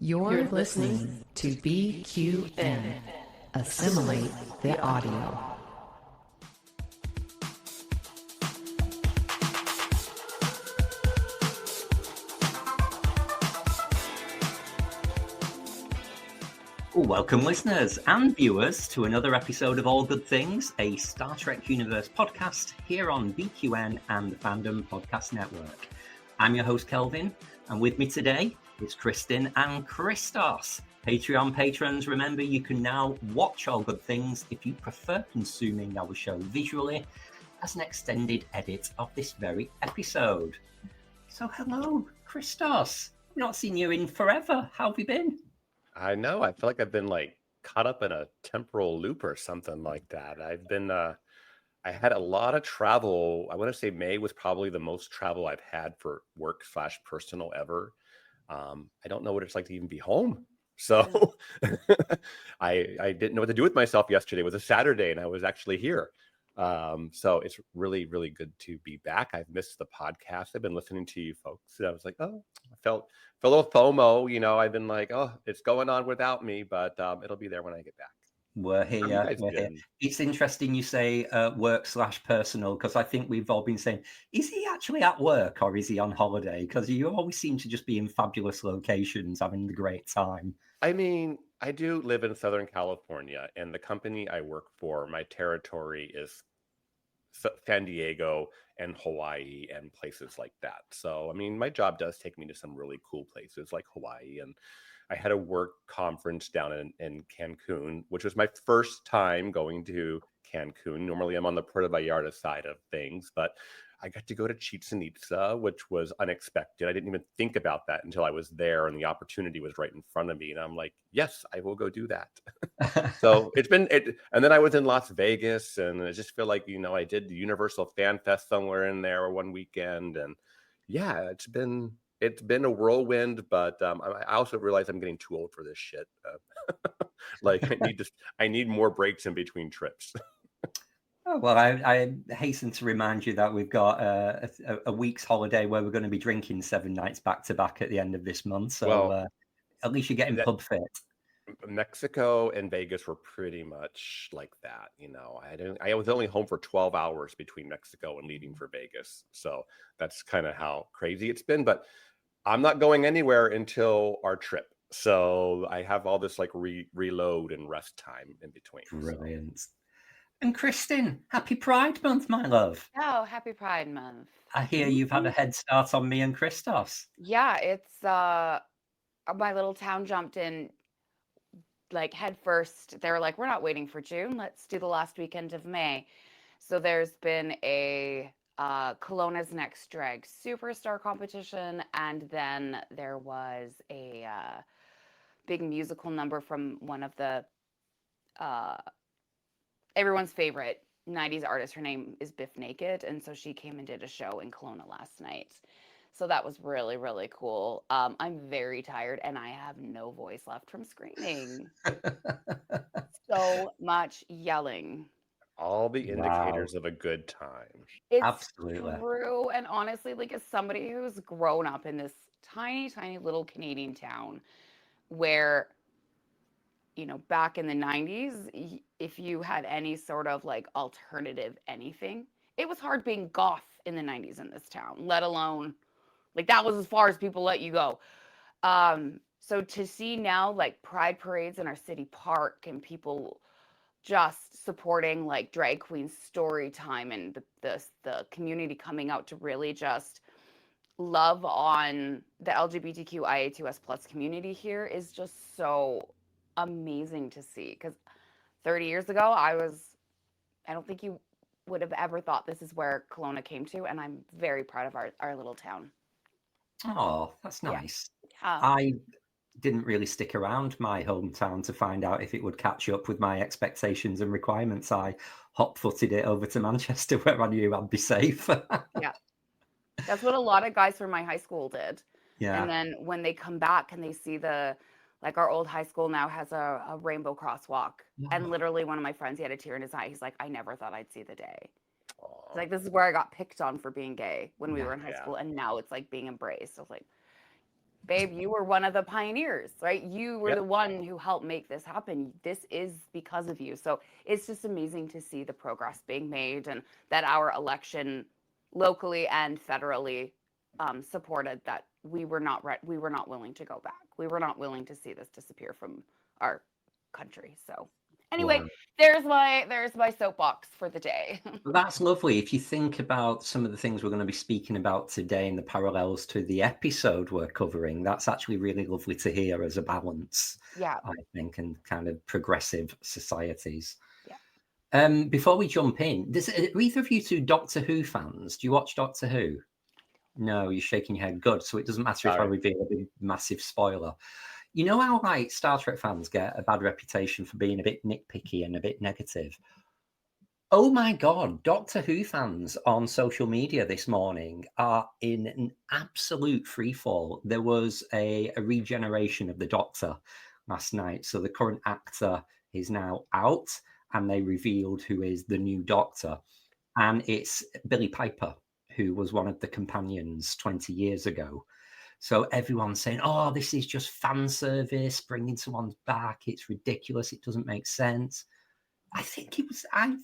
You're listening to BQN. Assimilate the audio. Welcome, listeners and viewers, to another episode of All Good Things, a Star Trek Universe podcast here on BQN and the Fandom Podcast Network. I'm your host, Kelvin, and with me today is Kristin and Christos. Patreon patrons, remember you can now watch All Good Things if you prefer consuming our show visually as an extended edit of this very episode. So hello, Christos. I've not seen you in forever. How have you been? I know. I feel like I've been caught up in a temporal loop or something like that. I've been, I had a lot of travel. I want to say May was probably the most travel I've had for work/personal ever. I don't know what it's like to even be home. So I didn't know what to do with myself yesterday. It was a Saturday and I was actually here. So it's really, really good to be back. I've missed the podcast. I've been listening to you folks. And I was like, oh, I felt a little FOMO. You know, I've been like, oh, it's going on without me, but it'll be there when I get back. We're here. It's interesting you say work/personal, because I think we've all been saying, is he actually at work or is he on holiday? Because you always seem to just be in fabulous locations having the great time. I mean, I do live in Southern California, and the company I work for, my territory is San Diego and Hawaii and places like that. So, I mean, my job does take me to some really cool places like Hawaii. And I had a work conference down in Cancun, which was my first time going to Cancun. Normally I'm on the Puerto Vallarta side of things, but I got to go to Chichen Itza, which was unexpected. I didn't even think about that until I was there and the opportunity was right in front of me. And I'm like, yes, I will go do that. So and then I was in Las Vegas, and I just feel like, you know, I did the Universal Fan Fest somewhere in there one weekend. And yeah, it's been a whirlwind, but I also realize I'm getting too old for this shit. I need more breaks in between trips. Oh, well, I hasten to remind you that we've got a week's holiday where we're going to be drinking 7 nights back to back at the end of this month. So at least you're getting pub fit. Mexico and Vegas were pretty much like that. You know, I was only home for 12 hours between Mexico and leaving for Vegas. So that's kind of how crazy it's been. But I'm not going anywhere until our trip. So I have all this reload and rest time in between. Brilliant. So. And Kristin, happy Pride Month, my love. Oh, happy Pride Month. I hear you've had a head start on me and Christos. Yeah, it's my little town jumped in head first. They were like, we're not waiting for June. Let's do the last weekend of May. So there's been a Kelowna's Next Drag Superstar competition, and then there was a big musical number from one of the everyone's favorite 90s artist. Her name is Biff Naked, and so she came and did a show in Kelowna last night. So that was really, really cool. I'm very tired, and I have no voice left from screaming. So much yelling. All the indicators of a good time. It's absolutely true. And honestly, as somebody who's grown up in this tiny, tiny little Canadian town where, you know, back in the 90s, if you had any sort of alternative anything, it was hard being goth in the 90s in this town, let alone that was as far as people let you go. So to see now pride parades in our city park and people just supporting drag queen story time and the community coming out to really just love on the LGBTQIA2S plus community here is just so amazing to see. Because 30 years ago, I don't think you would have ever thought this is where Kelowna came to, and I'm very proud of our little town. Oh, that's nice. Yeah. I didn't really stick around my hometown to find out if it would catch up with my expectations and requirements. I hot-footed it over to Manchester where I knew I'd be safe. Yeah. That's what a lot of guys from my high school did. Yeah. And then when they come back and they see our old high school now has a rainbow crosswalk. Oh. And literally one of my friends, he had a tear in his eye. He's like, I never thought I'd see the day. It's this is where I got picked on for being gay when we were in high school. And now it's being embraced. I was like, babe, you were one of the pioneers, right? You were Yep. the one who helped make this happen. This is because of you. So it's just amazing to see the progress being made, and that our election locally and federally supported that. We were not willing to go back. We were not willing to see this disappear from our country. So anyway, Wow. there's my soapbox for the day. Well, that's lovely. If you think about some of the things we're going to be speaking about today and the parallels to the episode we're covering, that's actually really lovely to hear as a balance, Yeah. I think, and kind of progressive societies. Yeah. Before we jump in, are either of you two Doctor Who fans? Do you watch Doctor Who? No, you're shaking your head. Good. So it doesn't matter if I Sorry. reveal a big, massive spoiler. You know how like Star Trek fans get a bad reputation for being a bit nitpicky and a bit negative? Oh my God, Doctor Who fans on social media this morning are in an absolute freefall. There was a regeneration of the Doctor last night. So the current actor is now out, and they revealed who is the new Doctor. And it's Billy Piper, who was one of the companions 20 years ago. So everyone's saying, oh, this is just fan service, bringing someone back. It's ridiculous. It doesn't make sense. I think it was, I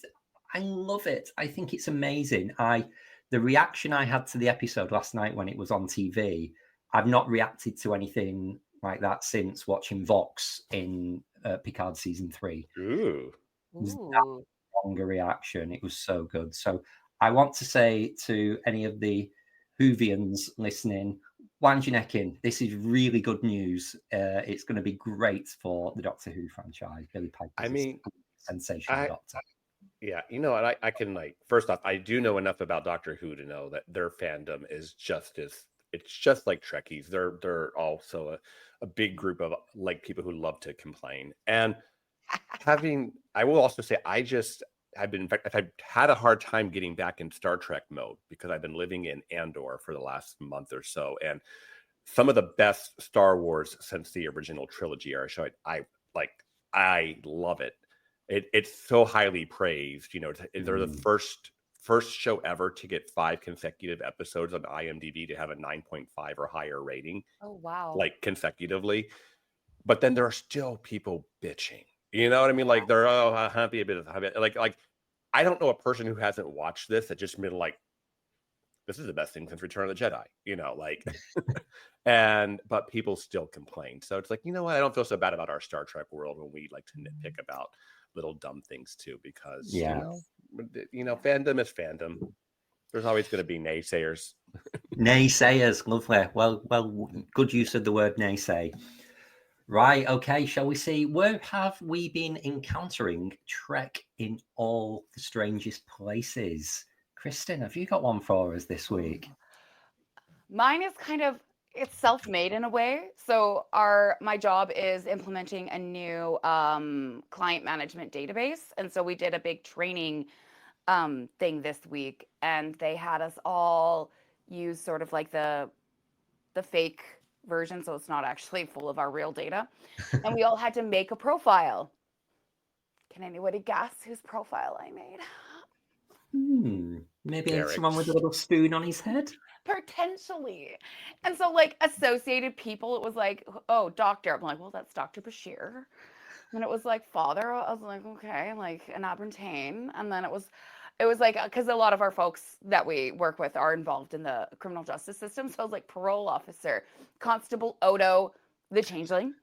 love it. I think it's amazing. The reaction I had to the episode last night when it was on TV, I've not reacted to anything like that since watching Vox in Picard season 3. Ooh. It was that longer reaction. It was so good. So I want to say to any of the Whovians listening, wind your neck in. This is really good news. It's going to be great for the Doctor Who franchise. Billy Piper. I mean, sensational Doctor. Yeah, you know, and I can like, first off, I do know enough about Doctor Who to know that their fandom is just as, it's just like Trekkies. They're also a big group of like people who love to complain. And I will also say, in fact, I've had a hard time getting back in Star Trek mode because I've been living in Andor for the last month or so. And some of the best Star Wars since the original trilogy are showing. I love it. It's so highly praised. You know, they're the first show ever to get 5 consecutive episodes on IMDb to have a 9.5 or higher rating. Oh wow! Like consecutively, but then there are still people bitching. You know what I mean? Like they're happy a bit like I don't know a person who hasn't watched this that just been like, this is the best thing since Return of the Jedi. You know, like, but people still complain. So it's like, you know what? I don't feel so bad about our Star Trek world when we like to nitpick about little dumb things too, because you know, fandom is fandom. There's always going to be naysayers. Naysayers, lovely. Well, good use of the word naysay. Right, okay, shall we see? Where have we been encountering Trek in all the strangest places? Kristin, have you got one for us this week? Mine is it's self-made in a way. So my job is implementing a new client management database. And so we did a big training thing this week, and they had us all use sort of like the fake version, so it's not actually full of our real data. And we all had to make a profile. Can anybody guess whose profile I made? Maybe Derek. someone with a little spoon on his head? Potentially. And so like associated people, it was like, oh, doctor. I'm like, well, that's Dr. Bashir. And it was like father. I was like, okay, like an Abertane. And then it was like, because a lot of our folks that we work with are involved in the criminal justice system. So I was like parole officer, Constable Odo, the changeling.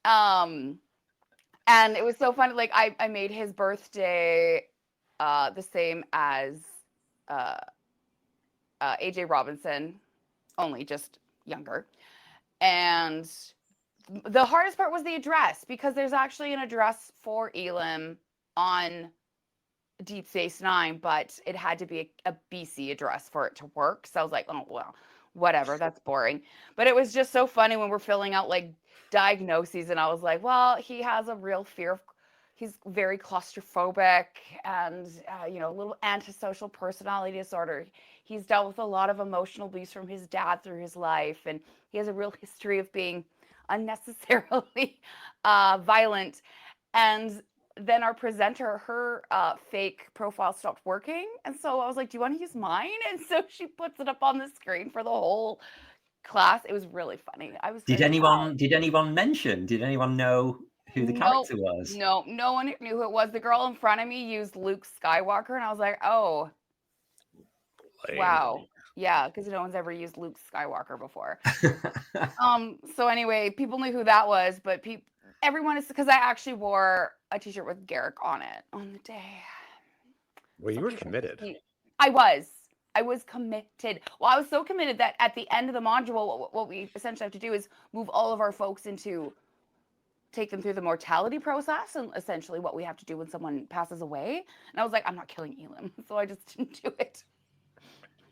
And it was so funny. Like I made his birthday the same as AJ Robinson, only just younger. And the hardest part was the address, because there's actually an address for Elim on Deep Space Nine, but it had to be a BC address for it to work. So I was like, oh, well, whatever, that's boring. But it was just so funny when we're filling out like diagnoses, and I was like, well, he has a real fear of, he's very claustrophobic and, you know, a little antisocial personality disorder. He's dealt with a lot of emotional abuse from his dad through his life, and he has a real history of being unnecessarily violent. And then our presenter, her fake profile stopped working. And so I was like, do you want to use mine? And so she puts it up on the screen for the whole class. It was really funny. I was Did very proud. anyone mention? Did anyone know who the character was? No one knew who it was. The girl in front of me used Luke Skywalker, and I was like, oh, Lame. wow. Yeah, because no one's ever used Luke Skywalker before. So anyway, people knew who that was, but everyone is, because I actually wore a t-shirt with Garak on it on the day. Well, you were committed. I was committed. Well, I was so committed that at the end of the module, what we essentially have to do is move all of our folks take them through the mortality process, and essentially what we have to do when someone passes away. And I was like, I'm not killing Elam, so I just didn't do it.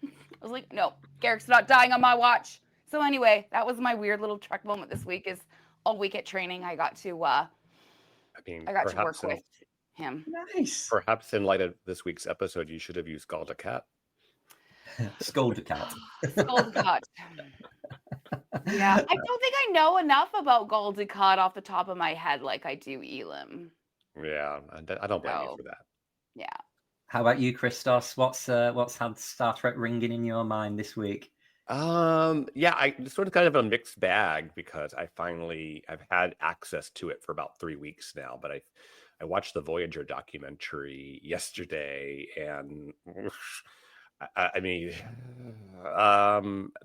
I was like, no, Garak's not dying on my watch. So anyway, that was my weird little Trek moment this week. Is all week at training, I got to work with him. Nice. Perhaps in light of this week's episode, you should have used Galda Cat. Scolda Cat. Scolda Cat. Yeah, I don't think I know enough about Galda Cat off the top of my head like I do Elam. Yeah, I don't blame you for that. Yeah. How about you, Christos? What's had Star Trek ringing in your mind this week? Yeah, I sort of kind of a mixed bag because I've had access to it for about 3 weeks now, but I watched the Voyager documentary yesterday, and I mean,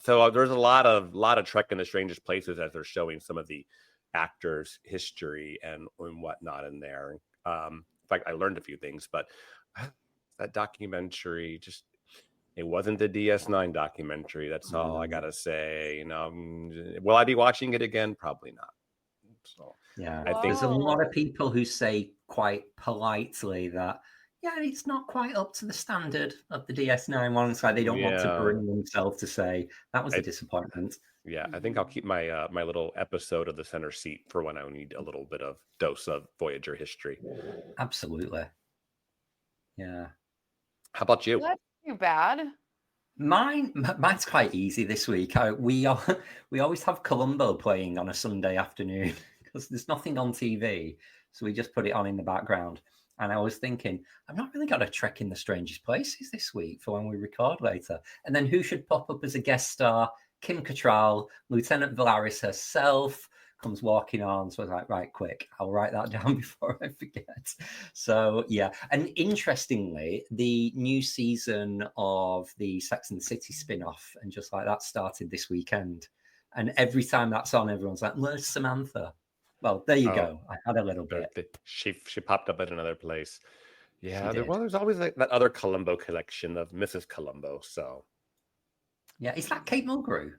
so there's a lot of Trek in the Strangest Places as they're showing some of the actors' history and whatnot in there. In fact, I learned a few things, but that documentary it wasn't the DS9 documentary. That's all I gotta say. Will I be watching it again? Probably not. So yeah, I think there's a lot of people who say quite politely that it's not quite up to the standard of the DS9 one, so they don't want to bring themselves to say that was a disappointment. Yeah, I think I'll keep my my little episode of the center seat for when I need a little bit of dose of Voyager history. Absolutely. Yeah. How about you? That's too bad. Mine's quite easy this week. We always have Columbo playing on a Sunday afternoon because there's nothing on TV, so we just put it on in the background. And I was thinking, I've not really got a Trek in the Strangest Places this week for when we record later. And then who should pop up as a guest star? Kim Cattrall, Lieutenant Valaris herself, comes walking on. So I was like, right, quick, I'll write that down before I forget. So yeah, and interestingly, the new season of the Sex and the City spin-off and just like that started this weekend. And every time that's on, everyone's like, where's Samantha? Well, there you go. I had a little bit. She popped up at another place. Yeah, there's always like that other Columbo collection of Mrs. Columbo. So yeah, is that Kate Mulgrew?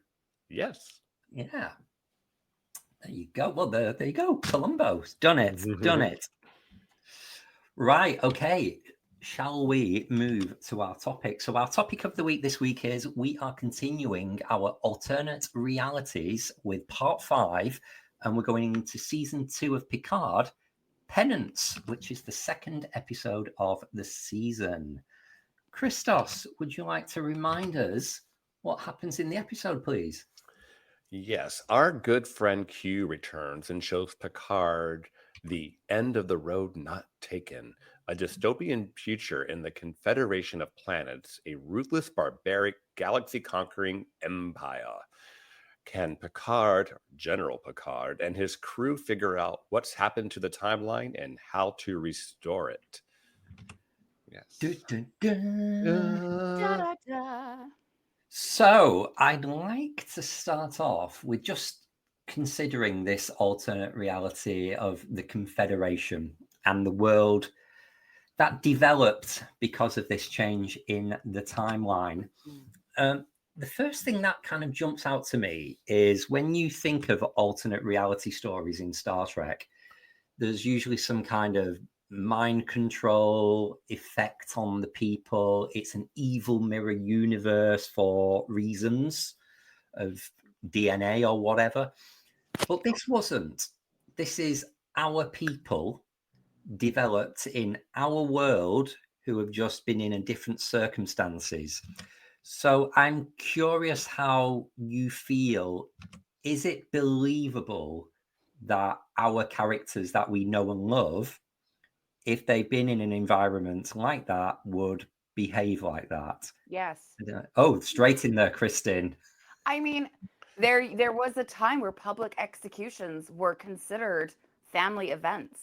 Yes. Yeah. There you go. Well, there you go. Columbo's done it. Done it. Right. Okay. Shall we move to our topic? So our topic of the week this week is we are continuing our alternate realities with part 5, and we're going into season 2 of Picard, Penance, which is the second episode of the season. Christos, would you like to remind us what happens in the episode, please? Yes, our good friend Q returns and shows Picard the end of the road not taken, a dystopian future in the Confederation of Planets, a ruthless, barbaric, galaxy-conquering empire. Can Picard, General Picard, and his crew figure out what's happened to the timeline and how to restore it? Yes. Da, da, da. So I'd like to start off with just considering this alternate reality of the Confederation and the world that developed because of this change in the timeline. The first thing that kind of jumps out to me is when you think of alternate reality stories in Star Trek, there's usually some kind of mind control effect on the people. It's an evil mirror universe for reasons of DNA or whatever. But this wasn't. This is our people developed in our world who have just been in a different circumstances. So I'm curious how you feel. Is it believable that our characters that we know and love, if they've been in an environment like that, would behave like that? Yes. Oh, straight in there, Kristin. I mean, There was a time where public executions were considered family events.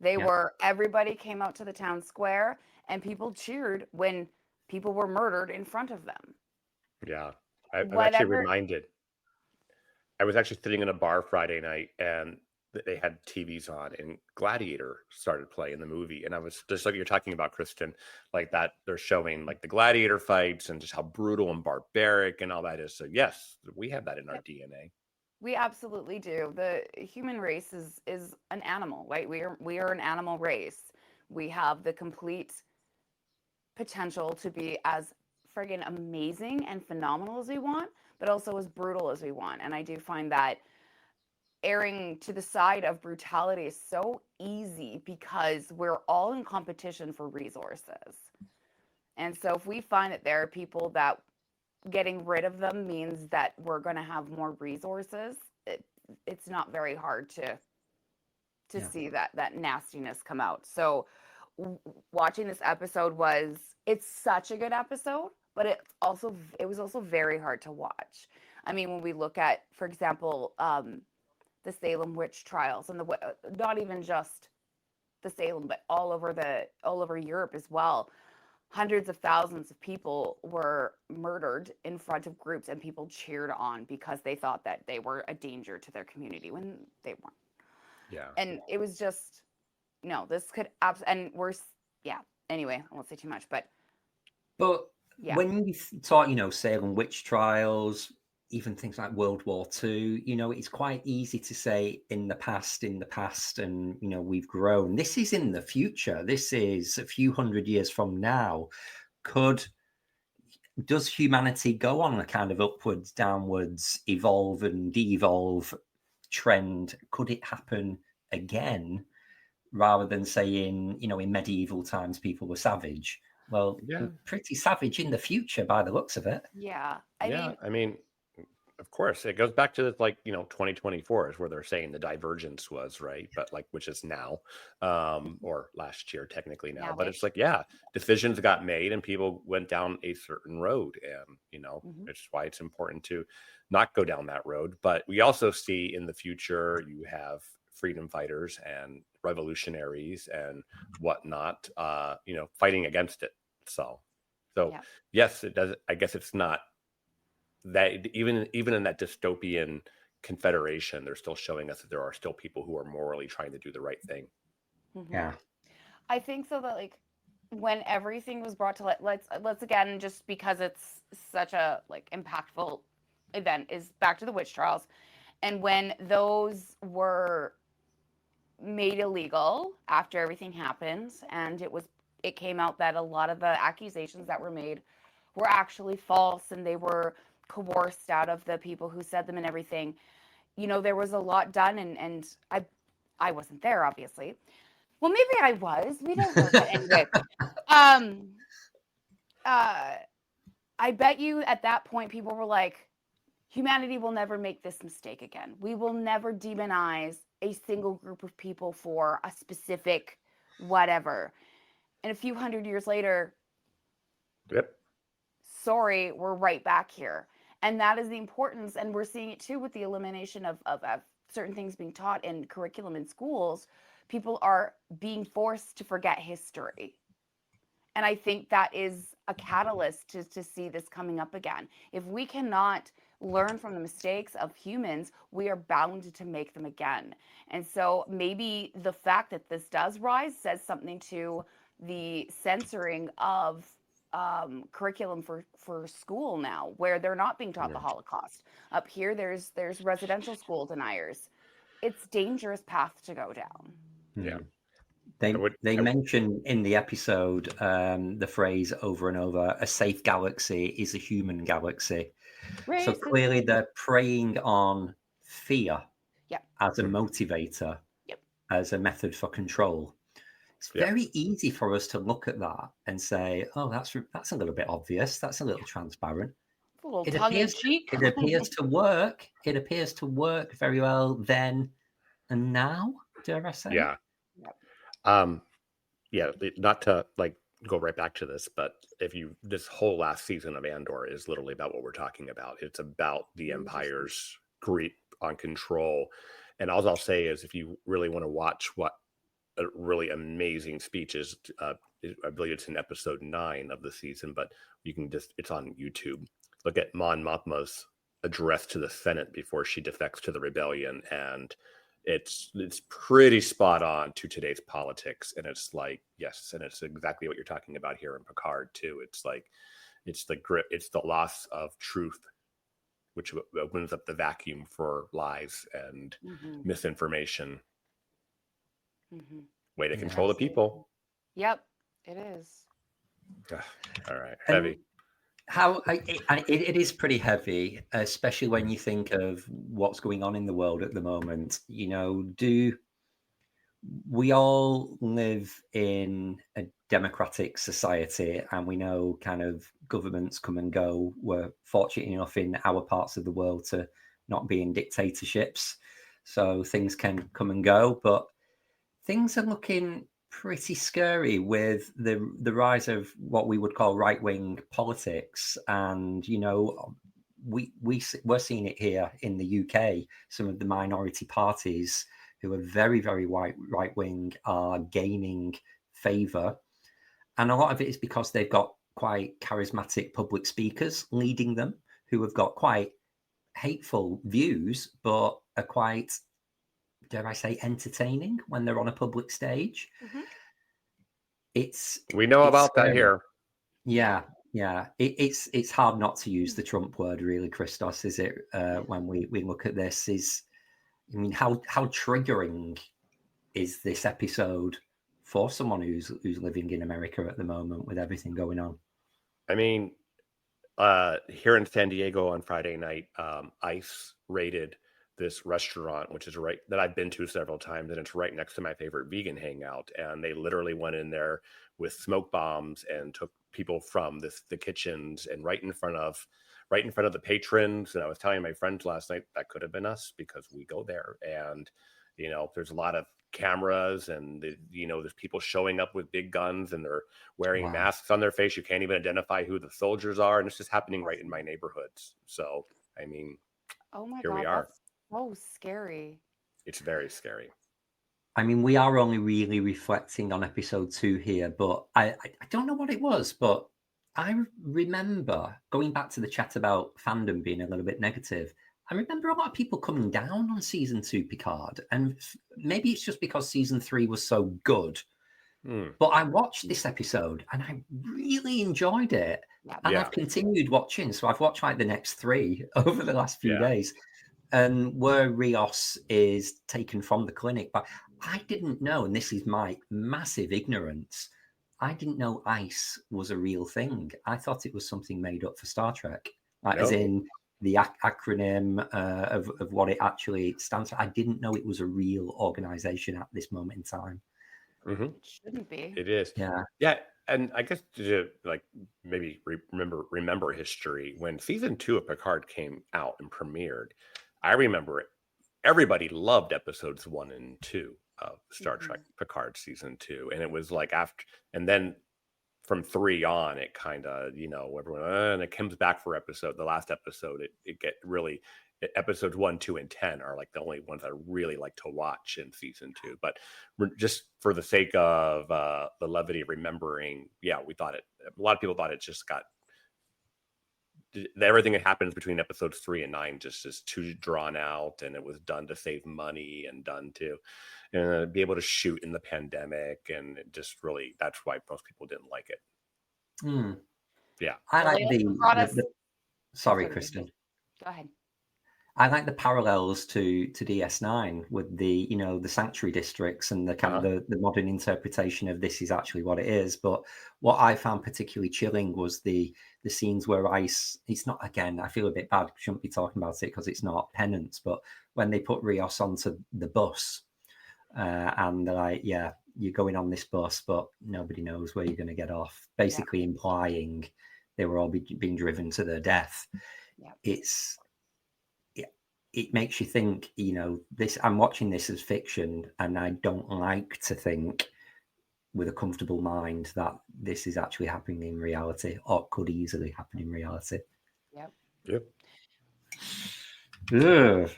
They were, everybody came out to the town square and people cheered when people were murdered in front of them. Yeah. I'm actually Whatever. reminded. I was actually sitting in a bar Friday night and they had TVs on and Gladiator started playing the movie. And I was just like you're talking about, Kristin, like that they're showing like the gladiator fights and just how brutal and barbaric and all that is. So yes, we have that in our DNA. We absolutely do. The human race is an animal, right? We are an animal race. We have the complete potential to be as friggin' amazing and phenomenal as we want, but also as brutal as we want. And I do find that erring to the side of brutality is so easy because we're all in competition for resources. And so if we find that there are people that getting rid of them means that we're going to have more resources, it's not very hard to see that nastiness come out. So watching this episode it's such a good episode, but it was also very hard to watch. I mean, when we look at, for example, the Salem witch trials and not even just the Salem, but all over Europe as well. Hundreds of thousands of people were murdered in front of groups and people cheered on because they thought that they were a danger to their community when they weren't. Yeah. And it was just, no, this could and we're, anyway, I won't say too much, but when you talk, Salem witch trials, even things like World War II, it's quite easy to say in the past, and, we've grown. This is in the future. This is a few hundred years from now. Does humanity go on a kind of upwards, downwards, evolve and de-evolve trend? Could it happen again, rather than saying, in medieval times, people were savage? Well, we're pretty savage in the future by the looks of it. Yeah. I mean, of course, it goes back to 2024 is where they're saying the divergence was, right? But which is now, or last year technically now. But it's decisions got made and people went down a certain road, and it's why it's important to not go down that road. But we also see in the future you have freedom fighters and revolutionaries and whatnot, fighting against it. So yes, it does. I guess it's not that even in that dystopian Confederation, they're still showing us that there are still people who are morally trying to do the right thing. Mm-hmm. Yeah, I think so. That when everything was brought to light, let's again, just because it's such a impactful event, is back to the witch trials, and when those were made illegal after everything happened, and it came out that a lot of the accusations that were made were actually false, and they were coerced out of the people who said them and everything. There was a lot done, and I wasn't there, obviously. Well, maybe I was. We don't know that anyway. I bet you at that point people were like, humanity will never make this mistake again. We will never demonize a single group of people for a specific whatever. And a few hundred years later, sorry, we're right back here. And that is the importance. And we're seeing it too with the elimination of certain things being taught in curriculum in schools. People are being forced to forget history. And I think that is a catalyst to see this coming up again. If we cannot learn from the mistakes of humans, we are bound to make them again. And so maybe the fact that this does rise says something to the censoring of curriculum for school now, where they're not being taught the Holocaust. Up here, there's residential school deniers. It's dangerous path to go down. Yeah. They mention in the episode the phrase over and over, a safe galaxy is a human galaxy. Racist. So clearly they're preying on fear as a motivator, as a method for control. It's very easy for us to look at that and say, oh, that's a little bit obvious. That's a little transparent. A little tongue-in-cheek. It appears to work. It appears to work very well then and now, dare I say? Yeah. Not to go right back to this, but this whole last season of Andor is literally about what we're talking about. It's about the Empire's grip on control. And all I'll say is, if you really want to watch what a really amazing speech is, I believe it's in episode 9 of the season, but it's on YouTube. Look at Mon Mothma's address to the Senate before she defects to the rebellion, and it's pretty spot on to today's politics. And it's like, yes, and it's exactly what you're talking about here in Picard too. It's like, it's the grip, it's the loss of truth, which opens up the vacuum for lies and misinformation. Way to control the people. Yep, it is. All right, heavy. It is pretty heavy, especially when you think of what's going on in the world at the moment. You know, do we all live in a democratic society, and we know kind of governments come and go. We're fortunate enough in our parts of the world to not be in dictatorships, so things can come and go, but things are looking pretty scary with the rise of what we would call right-wing politics. And, you know, we're seeing it here in the UK. Some of the minority parties who are very, very right-wing are gaining favour. And a lot of it is because they've got quite charismatic public speakers leading them who have got quite hateful views, but are quite, dare I say, entertaining when they're on a public stage. We know about scary. that here. Yeah. It's hard not to use the Trump word, really, Christos, is it? When we look at this, I mean, how triggering is this episode for someone who's living in America at the moment with everything going on? I mean, here in San Diego on Friday night, ICE raided this restaurant, which is that I've been to several times, and it's right next to my favorite vegan hangout. And they literally went in there with smoke bombs and took people from the kitchens, and right in front of the patrons. And I was telling my friends last night that could have been us, because we go there, and you know, there's a lot of cameras, and there's people showing up with big guns, and they're wearing masks on their face. You can't even identify who the soldiers are, and it's just happening right in my neighborhoods. So I mean, oh my here God, we are. that's so scary. It's very scary. I mean, we are only really reflecting on episode 2 here, but I don't know what it was, but I remember going back to the chat about fandom being a little bit negative. I remember a lot of people coming down on season 2 Picard, and maybe it's just because season 3 was so good. But I watched this episode and I really enjoyed it. And I've continued watching. So I've watched like the next 3 over the last few days. And where Rios is taken from the clinic. But I didn't know, and this is my massive ignorance, I didn't know ICE was a real thing. I thought it was something made up for Star Trek, as in the acronym of what it actually stands for. I didn't know it was a real organization at this moment in time. It shouldn't be. It is. Yeah. And I guess to like maybe remember history, when season 2 of Picard came out and premiered, I remember everybody loved episodes 1 and 2 of Star Trek Picard season 2, and it was like after, and then from 3 on, it kind of, everyone, and it comes back for the last episode. It get really, episodes 1, 2, and 10 are like the only ones I really like to watch in season 2. But just for the sake of the levity of remembering, we thought a lot of people thought it just got, everything that happens between episodes 3 and 9 just is too drawn out, and it was done to save money and done to be able to shoot in the pandemic, and it just really, that's why most people didn't like it. I like sorry, Kristin. Go ahead. I like the parallels to DS9 with the the sanctuary districts and the kind of the modern interpretation of this is actually what it is. But what I found particularly chilling was the scenes where ICE, it's not, again, I feel a bit bad, shouldn't be talking about it because it's not Penance, but when they put Rios onto the bus and they're like, you're going on this bus, but nobody knows where you're going to get off, basically implying they were all being driven to their death. It makes you think, this, I'm watching this as fiction, and I don't like to think with a comfortable mind that this is actually happening in reality, or could easily happen in reality. Yep. Ugh.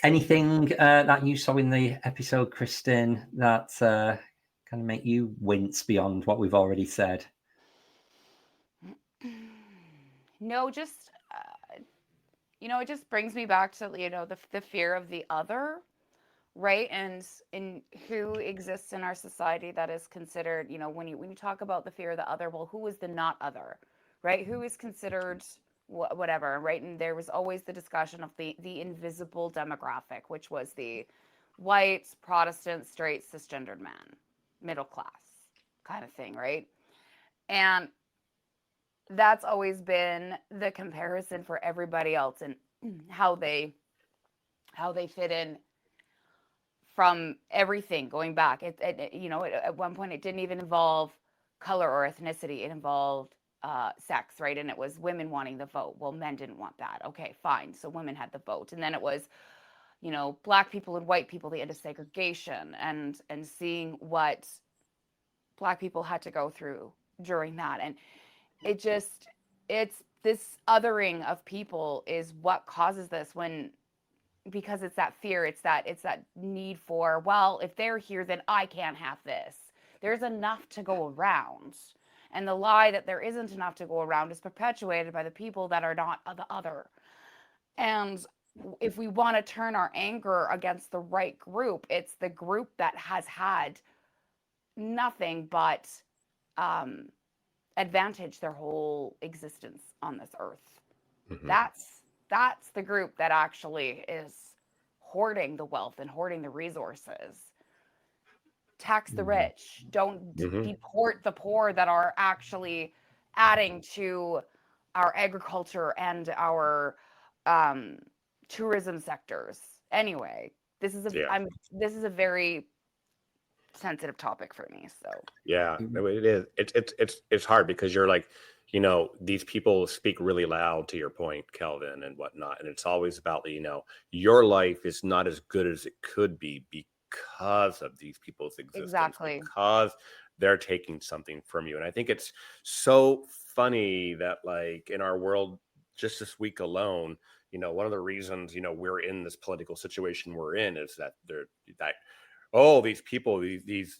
Anything that you saw in the episode, Kristin, that kind of make you wince beyond what we've already said? No, just it just brings me back to the fear of the other, right? And in who exists in our society that is considered, when you talk about the fear of the other, well, who is the not other, right? Who is considered whatever, right? And there was always the discussion of the invisible demographic, which was the white, Protestant, straight, cisgendered man, middle class kind of thing, right? And that's always been the comparison for everybody else and how they fit in from everything going back. At one point it didn't even involve color or ethnicity. It involved sex, right? And it was women wanting the vote. Well, men didn't want that. Okay, fine. So women had the vote. And then it was, black people and white people, the end of segregation, and seeing what black people had to go through during that. And it's this othering of people is what causes this, because it's that fear, it's that need for, well, if they're here, then I can't have this. There's enough to go around. And the lie that there isn't enough to go around is perpetuated by the people that are not the other. And if we want to turn our anger against the right group, it's the group that has had nothing but advantage their whole existence on this earth. Mm-hmm. That's the group that actually is hoarding the wealth and hoarding the resources. Tax the rich. Don't deport the poor that are actually adding to our agriculture and our tourism sectors. Anyway, this is a very sensitive topic for me. So yeah, it is. It's hard because you're like, these people speak really loud, to your point, Kelvin, and whatnot, and it's always about your life is not as good as it could be because of these people's existence, exactly, because they're taking something from you. And I think it's so funny that, like, in our world just this week alone, one of the reasons we're in this political situation we're in is that these people, these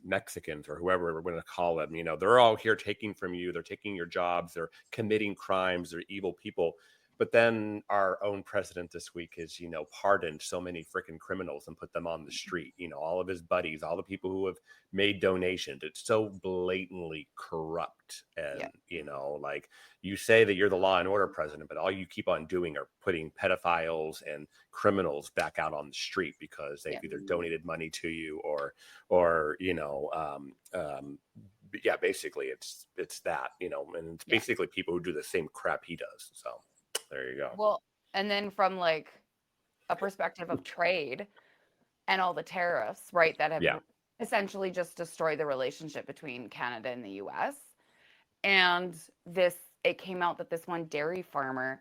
Mexicans or whoever we're going to call them, they're all here taking from you. They're taking your jobs. They're committing crimes. They're evil people. But then our own president this week has, pardoned so many freaking criminals and put them on the street. All of his buddies, all the people who have made donations. It's so blatantly corrupt. And, like, you say that you're the law and order president, but all you keep on doing are putting pedophiles and criminals back out on the street because they've either donated money to you or basically it's that, and it's basically people who do the same crap he does. So there you go. Well, and then from like a perspective of trade and all the tariffs, right, that have essentially just destroyed the relationship between Canada and the US. And it came out that this one dairy farmer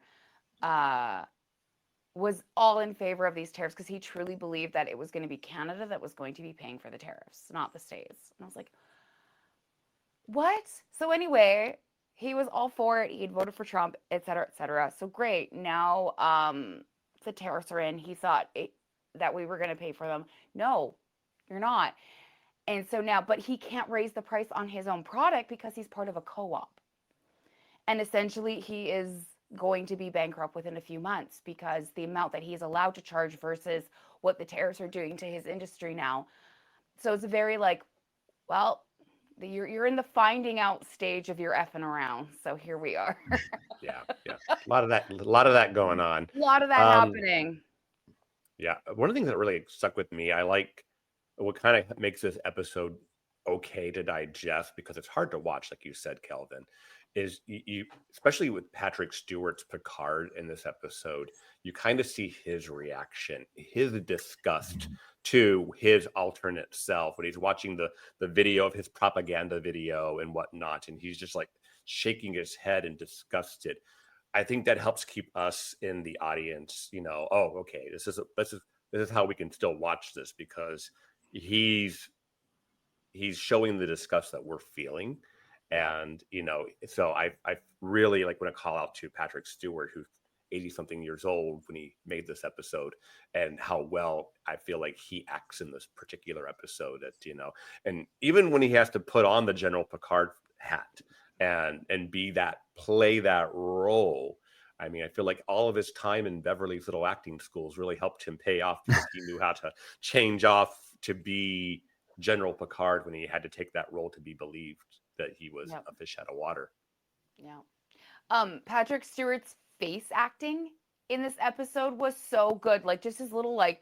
was all in favor of these tariffs because he truly believed that it was going to be Canada that was going to be paying for the tariffs, not the States. And I was like, what? So anyway, he was all for it. He'd voted for Trump, et cetera, et cetera. So great. Now the tariffs are in. He thought that we were going to pay for them. No, you're not. And so now, but he can't raise the price on his own product because he's part of a co-op. And essentially, he is going to be bankrupt within a few months because the amount that he's allowed to charge versus what the tariffs are doing to his industry now. So it's very like, well, you're in the finding out stage of your effing around. So here we are. yeah. A lot of that going on. A lot of that happening. Yeah. One of the things that really stuck with me, I like what kind of makes this episode okay to digest because it's hard to watch, like you said, Kelvin, is you especially with Patrick Stewart's Picard in this episode, you kind of see his reaction, his disgust to his alternate self when he's watching the video of his propaganda video and whatnot, and he's just like shaking his head and disgusted. I think that helps keep us in the audience, oh, okay, this is how we can still watch this because he's he's showing the disgust that we're feeling. And, so I really like want to call out to Patrick Stewart, who's 80 something years old when he made this episode, and how well I feel like he acts in this particular episode. And even when he has to put on the General Picard hat and play that role, I mean, I feel like all of his time in Beverly's little acting schools really helped him pay off, because he knew how to change off to be General Picard when he had to take that role to be believed that he was a fish out of water. Yeah. Patrick Stewart's face acting in this episode was so good. Like, just his little, like,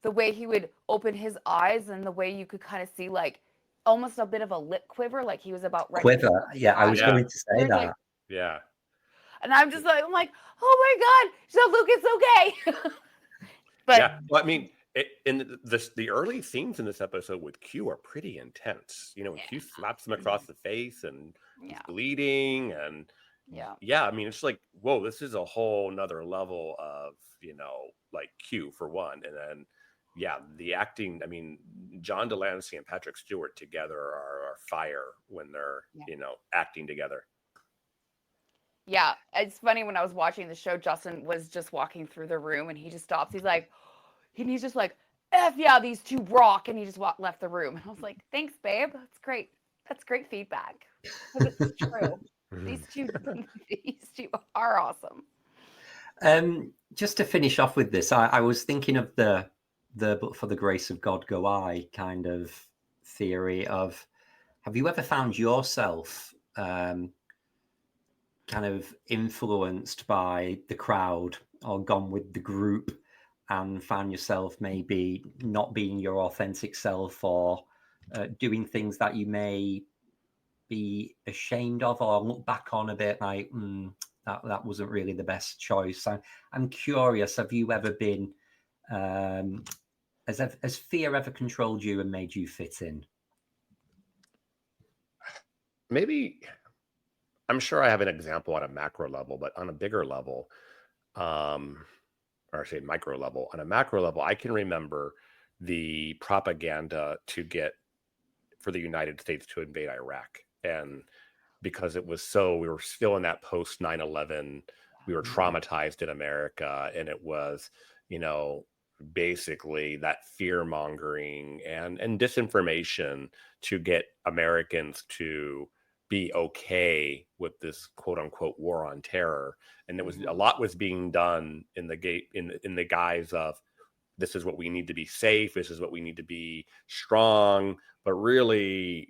the way he would open his eyes and the way you could kind of see, like, almost a bit of a lip quiver, like he was about ready quiver. Yeah, I was going to say that. Like, yeah. And I'm just like, oh my God, Jean-Luc, it's okay. But yeah, well, I mean, the early scenes in this episode with Q are pretty intense. When Q slaps him across the face and he's bleeding, and I mean, it's like, whoa, this is a whole nother level of, like Q for one. And then, the acting, I mean, John Delancey and Patrick Stewart together are fire when they're, acting together. Yeah, it's funny, when I was watching the show, Justin was just walking through the room and he just stops. He's just like, F yeah, these two rock. And he just left the room. And I was like, thanks, babe. That's great. That's great feedback. Because it's true. These two are awesome. Just to finish off with this, I was thinking of the but for the grace of God go I kind of theory of, have you ever found yourself kind of influenced by the crowd or gone with the group and found yourself maybe not being your authentic self, or doing things that you may be ashamed of or look back on a bit like, that wasn't really the best choice? I'm curious, have you ever been, has fear ever controlled you and made you fit in? Maybe, I'm sure I have an example on a macro level, but on a bigger level, or I say micro level, on a macro level, I can remember the propaganda for the United States to invade Iraq. And because we were still in that post 9/11, we were traumatized in America. And it was, basically that fear mongering and disinformation to get Americans to be okay with this quote unquote war on terror. And there was a lot was being done in the guise of, this is what we need to be safe, this is what we need to be strong. But really,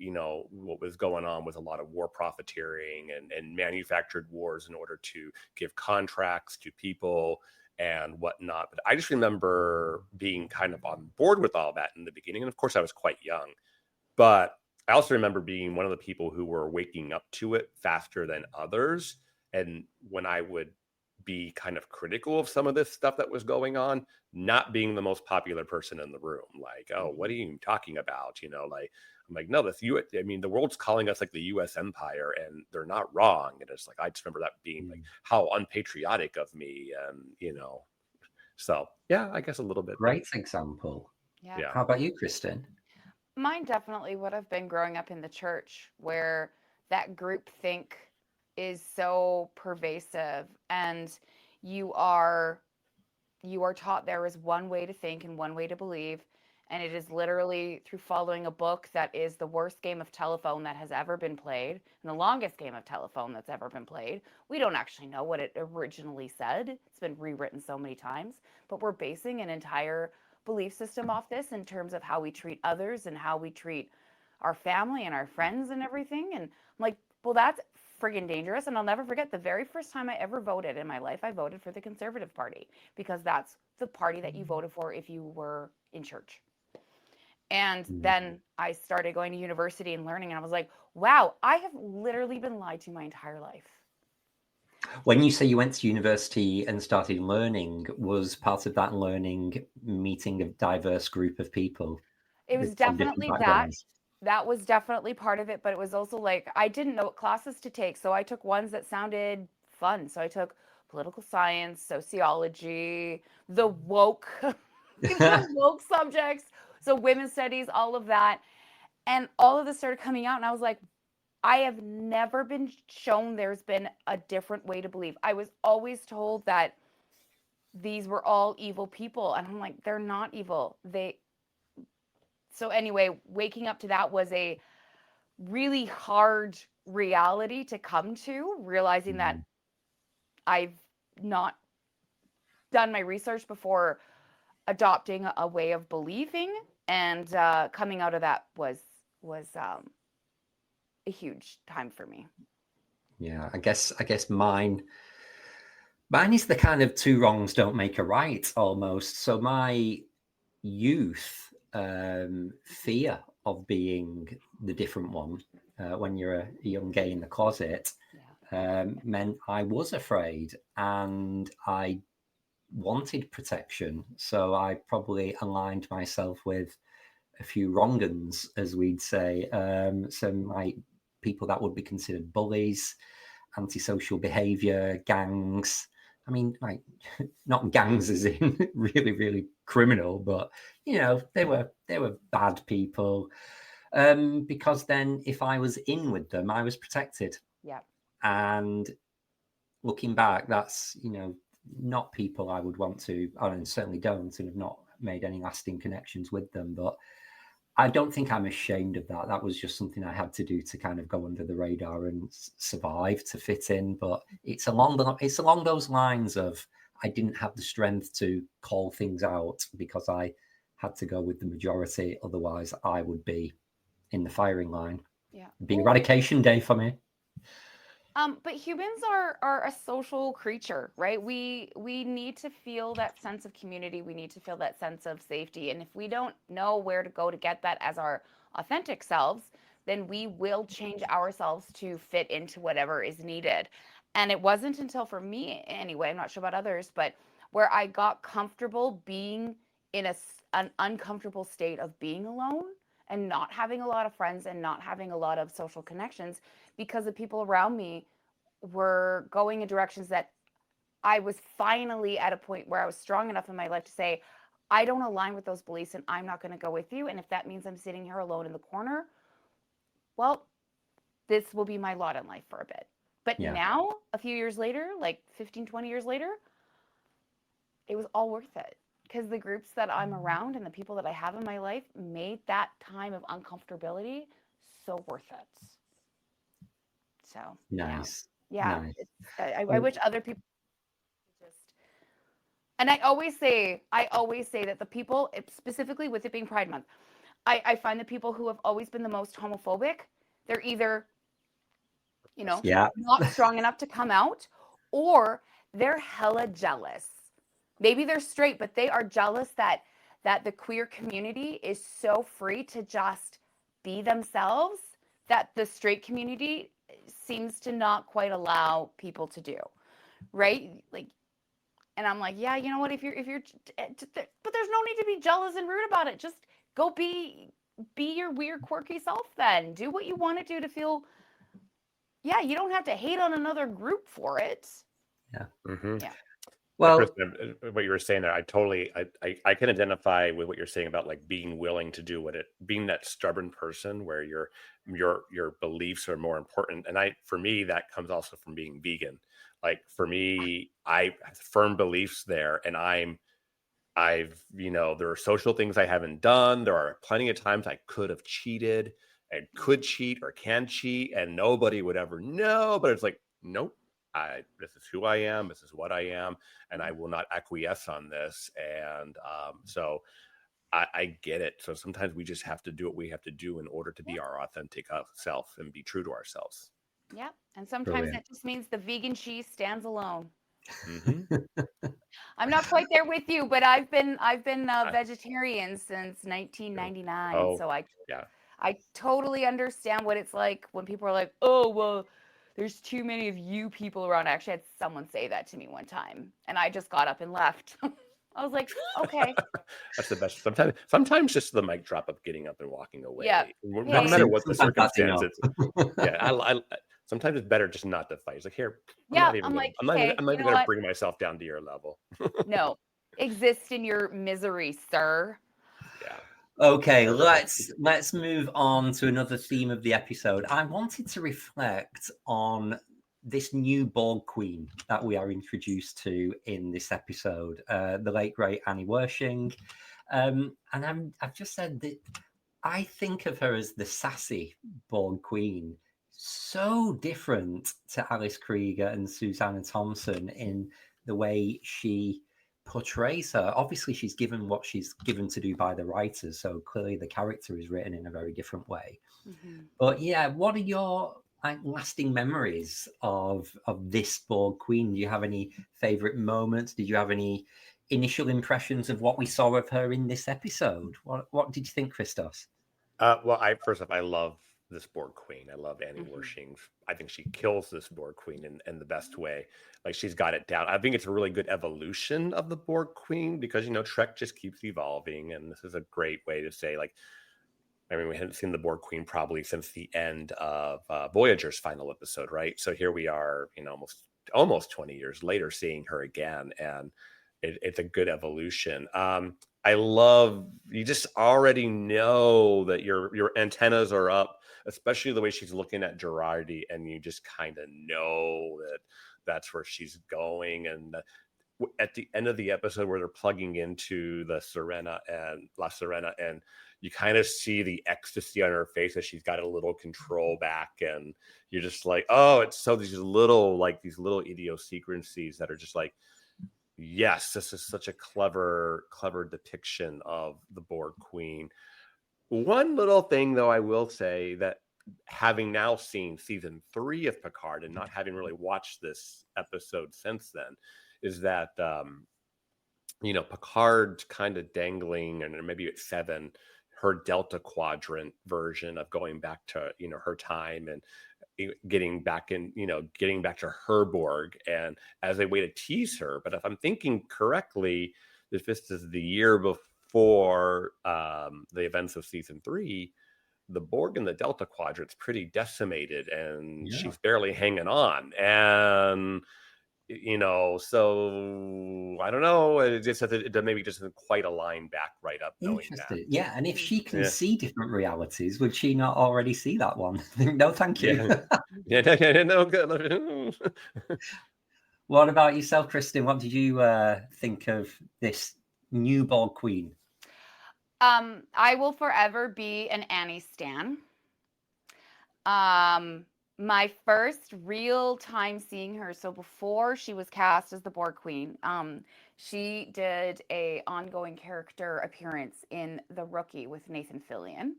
what was going on was a lot of war profiteering and manufactured wars in order to give contracts to people and whatnot. But I just remember being kind of on board with all that in the beginning. And of course, I was quite young. But I also remember being one of the people who were waking up to it faster than others. And when I would be kind of critical of some of this stuff that was going on, not being the most popular person in the room, like, oh, what are you talking about? I'm like, no, the world's calling us like the US empire, and they're not wrong. And it's like, I just remember that being like how unpatriotic of me. And, so yeah, I guess a little bit. Great example. Yeah. How about you, Kristin? Mine definitely would have been growing up in the church, where that groupthink is so pervasive, and you are taught there is one way to think and one way to believe, and it is literally through following a book that is the worst game of telephone that has ever been played, and the longest game of telephone that's ever been played. We don't actually know what it originally said. It's been rewritten so many times, but we're basing an entire belief system off this in terms of how we treat others and how we treat our family and our friends and everything. And I'm like, well, that's friggin' dangerous. And I'll never forget the very first time I ever voted in my life, I voted for the Conservative Party, because that's the party that you voted for if you were in church. And then I started going to university and learning, and I was like, wow, I have literally been lied to my entire life. When you say you went to university and started learning, was part of that learning meeting a diverse group of people? It was definitely that. That was definitely part of it, but it was also like, I didn't know what classes to take, so I took ones that sounded fun. So I took political science, sociology, the woke subjects, so women's studies, all of that. And all of this started coming out, and I was like, I have never been shown there's been a different way to believe. I was always told that these were all evil people, and I'm like, they're not evil. So anyway, waking up to that was a really hard reality to come to, realizing that I've not done my research before adopting a way of believing, and coming out of that was a huge time for me. Yeah, I guess mine is the kind of two wrongs don't make a right almost. So my youth fear of being the different one when you're a young gay in the closet meant I was afraid, and I wanted protection. So I probably aligned myself with a few wrong uns, as we'd say. Some like people that would be considered bullies, antisocial behavior, gangs. I mean, like, not gangs as in really, really criminal, but you know, they were bad people. Because then, if I was in with them, I was protected. Yeah. And looking back, that's, you know, not people I would want to, and certainly don't, and have not made any lasting connections with them. But I don't think I'm ashamed of that. That was just something I had to do to kind of go under the radar and survive, to fit in. But it's along those lines of I didn't have the strength to call things out because I had to go with the majority. Otherwise, I would be in the firing line. Yeah. It'd be eradication day for me. But humans are a social creature, right? We need to feel that sense of community. We need to feel that sense of safety. And if we don't know where to go to get that as our authentic selves, then we will change ourselves to fit into whatever is needed. And it wasn't until, for me anyway, I'm not sure about others, but where I got comfortable being in an uncomfortable state of being alone and not having a lot of friends and not having a lot of social connections, because the people around me were going in directions that I was finally at a point where I was strong enough in my life to say, I don't align with those beliefs and I'm not going to go with you. And if that means I'm sitting here alone in the corner, well, this will be my lot in life for a bit. But now, a few years later, like 15, 20 years later, it was all worth it, because the groups that I'm around and the people that I have in my life made that time of uncomfortability so worth it. So nice. Yeah. Nice. I wish other people just, and I always say that the people, specifically with it being Pride Month, I find the people who have always been the most homophobic, they're either, you know, not strong enough to come out, or they're hella jealous. Maybe they're straight, but they are jealous that the queer community is so free to just be themselves that the straight community seems to not quite allow people to do, right? Like, and I'm like, yeah, you know what? If you're, but there's no need to be jealous and rude about it. Just go be your weird, quirky self. Then do what you want to do to feel. Yeah, you don't have to hate on another group for it. Yeah. Mm-hmm. Yeah. Well, Kristen, what you were saying there, I can identify with what you're saying about like being willing to do being that stubborn person where your beliefs are more important. And for me, that comes also from being vegan. Like for me, I have firm beliefs there, and there are social things I haven't done. There are plenty of times I could have cheated and could cheat or can cheat, and nobody would ever know. But it's like, nope. This is who I am. This is what I am, and I will not acquiesce on this. And so I get it. So sometimes we just have to do what we have to do in order to be our authentic self and be true to ourselves. Yeah, and sometimes that just means the vegan cheese stands alone. Mm-hmm. I'm not quite there with you, but I've been vegetarian since 1999. So I totally understand what it's like when people are like, oh, well, there's too many of you people around. I actually had someone say that to me one time, and I just got up and left. I was like, okay. That's the best. Sometimes just the mic drop of getting up and walking away. Yeah. No matter what the circumstances. I sometimes it's better just not to fight. It's like, here, I'm not even going to bring myself down to your level. No. Exist in your misery, sir. Yeah. Okay, let's move on to another theme of the episode. I wanted to reflect on this new Borg Queen that we are introduced to in this episode, the late great Annie Wershing. And I've just said that I think of her as the sassy Borg Queen, so different to Alice Krieger and Susanna Thompson in the way she portrays her. Obviously, she's given what she's given to do by the writers, so clearly the character is written in a very different way. Mm-hmm. But yeah, what are your lasting memories of this Borg Queen? Do you have any favorite moments? Did you have any initial impressions of what we saw of her in this episode? What did you think, Christos? Well, first off, I love this Borg Queen. I love Annie Wershing. I think she kills this Borg Queen in the best way. Like, she's got it down. I think it's a really good evolution of the Borg Queen because, Trek just keeps evolving. And this is a great way to say, like, I mean, we hadn't seen the Borg Queen probably since the end of Voyager's final episode, right? So here we are, almost 20 years later, seeing her again. And it's a good evolution. I love, you just already know that your antennas are up, especially the way she's looking at Girardi, and you just kind of know that that's where she's going. And at the end of the episode where they're plugging into the La Serena, and you kind of see the ecstasy on her face as she's got a little control back, and you're just like, oh, it's so these little idiosyncrasies that are just like, yes, this is such a clever depiction of the Borg Queen. One little thing, though, I will say that having now seen season 3 of Picard and not having really watched this episode since then, is that, Picard kind of dangling, and maybe at 7, her Delta Quadrant version of going back to, her time and getting back to her Borg, and as a way to tease her. But if I'm thinking correctly, if this is the year before the events of season 3, the Borg in the Delta Quadrant's pretty decimated, and she's barely hanging on. And so I don't know. It just it maybe just doesn't quite align back right up. Knowing that, yeah. And if she can see different realities, would she not already see that one? No, thank you. No good. What about yourself, Kristin? What did you think of this new Borg Queen? I will forever be an Annie stan. My first real time seeing her, so before she was cast as the Borg Queen, she did a ongoing character appearance in The Rookie with Nathan Fillion.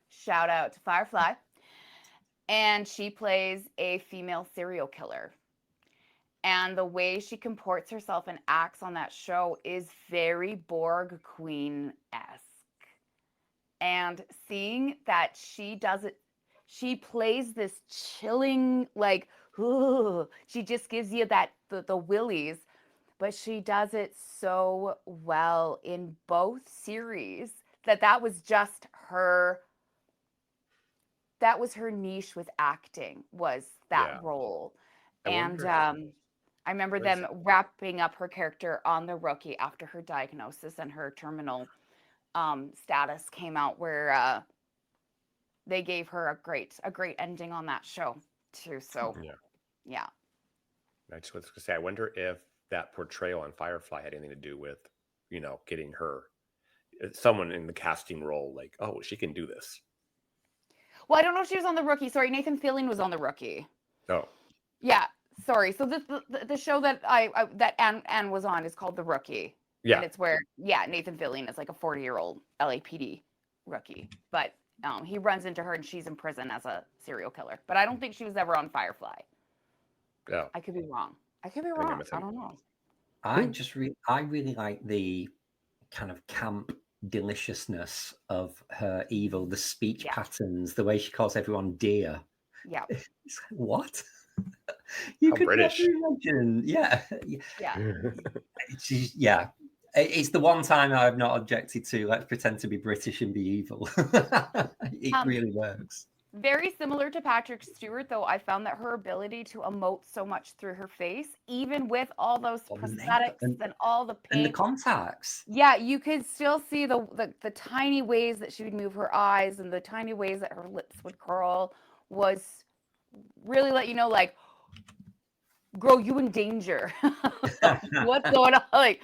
Shout out to Firefly. And she plays a female serial killer. And the way she comports herself and acts on that show is very Borg Queen-esque. And seeing that she does it, she plays this chilling, like, ooh, she just gives you that the willies, but she does it so well in both series that was just her. That was her niche with acting, was that role. And I remember them wrapping up her character on The Rookie after her diagnosis and her terminal status came out, where they gave her a great ending on that show too. So yeah. I just was going to say, I wonder if that portrayal on Firefly had anything to do with, getting her, someone in the casting role, like, oh, she can do this. Well, I don't know if she was on The Rookie. Sorry, Nathan Fillion was on The Rookie. Oh. Yeah, sorry. So the show that that Anne was on is called The Rookie. Yeah. And it's where, Nathan Fillion is like a 40-year-old LAPD rookie. But he runs into her and she's in prison as a serial killer. But I don't think she was ever on Firefly. Oh. I could be wrong. I don't know. I really like the kind of camp deliciousness of her evil, the speech patterns, the way she calls everyone dear. Yeah. It's like, what? You How could British. never imagine. Yeah. Yeah. It's the one time I've not objected to, let's pretend to be British and be evil. It really works. Very similar to Patrick Stewart, though I found that her ability to emote so much through her face, even with all those prosthetics and all the paint and the contacts. Yeah, you could still see the tiny ways that she would move her eyes and the tiny ways that her lips would curl was really let you know, like, girl, you in danger. What's going on? Like,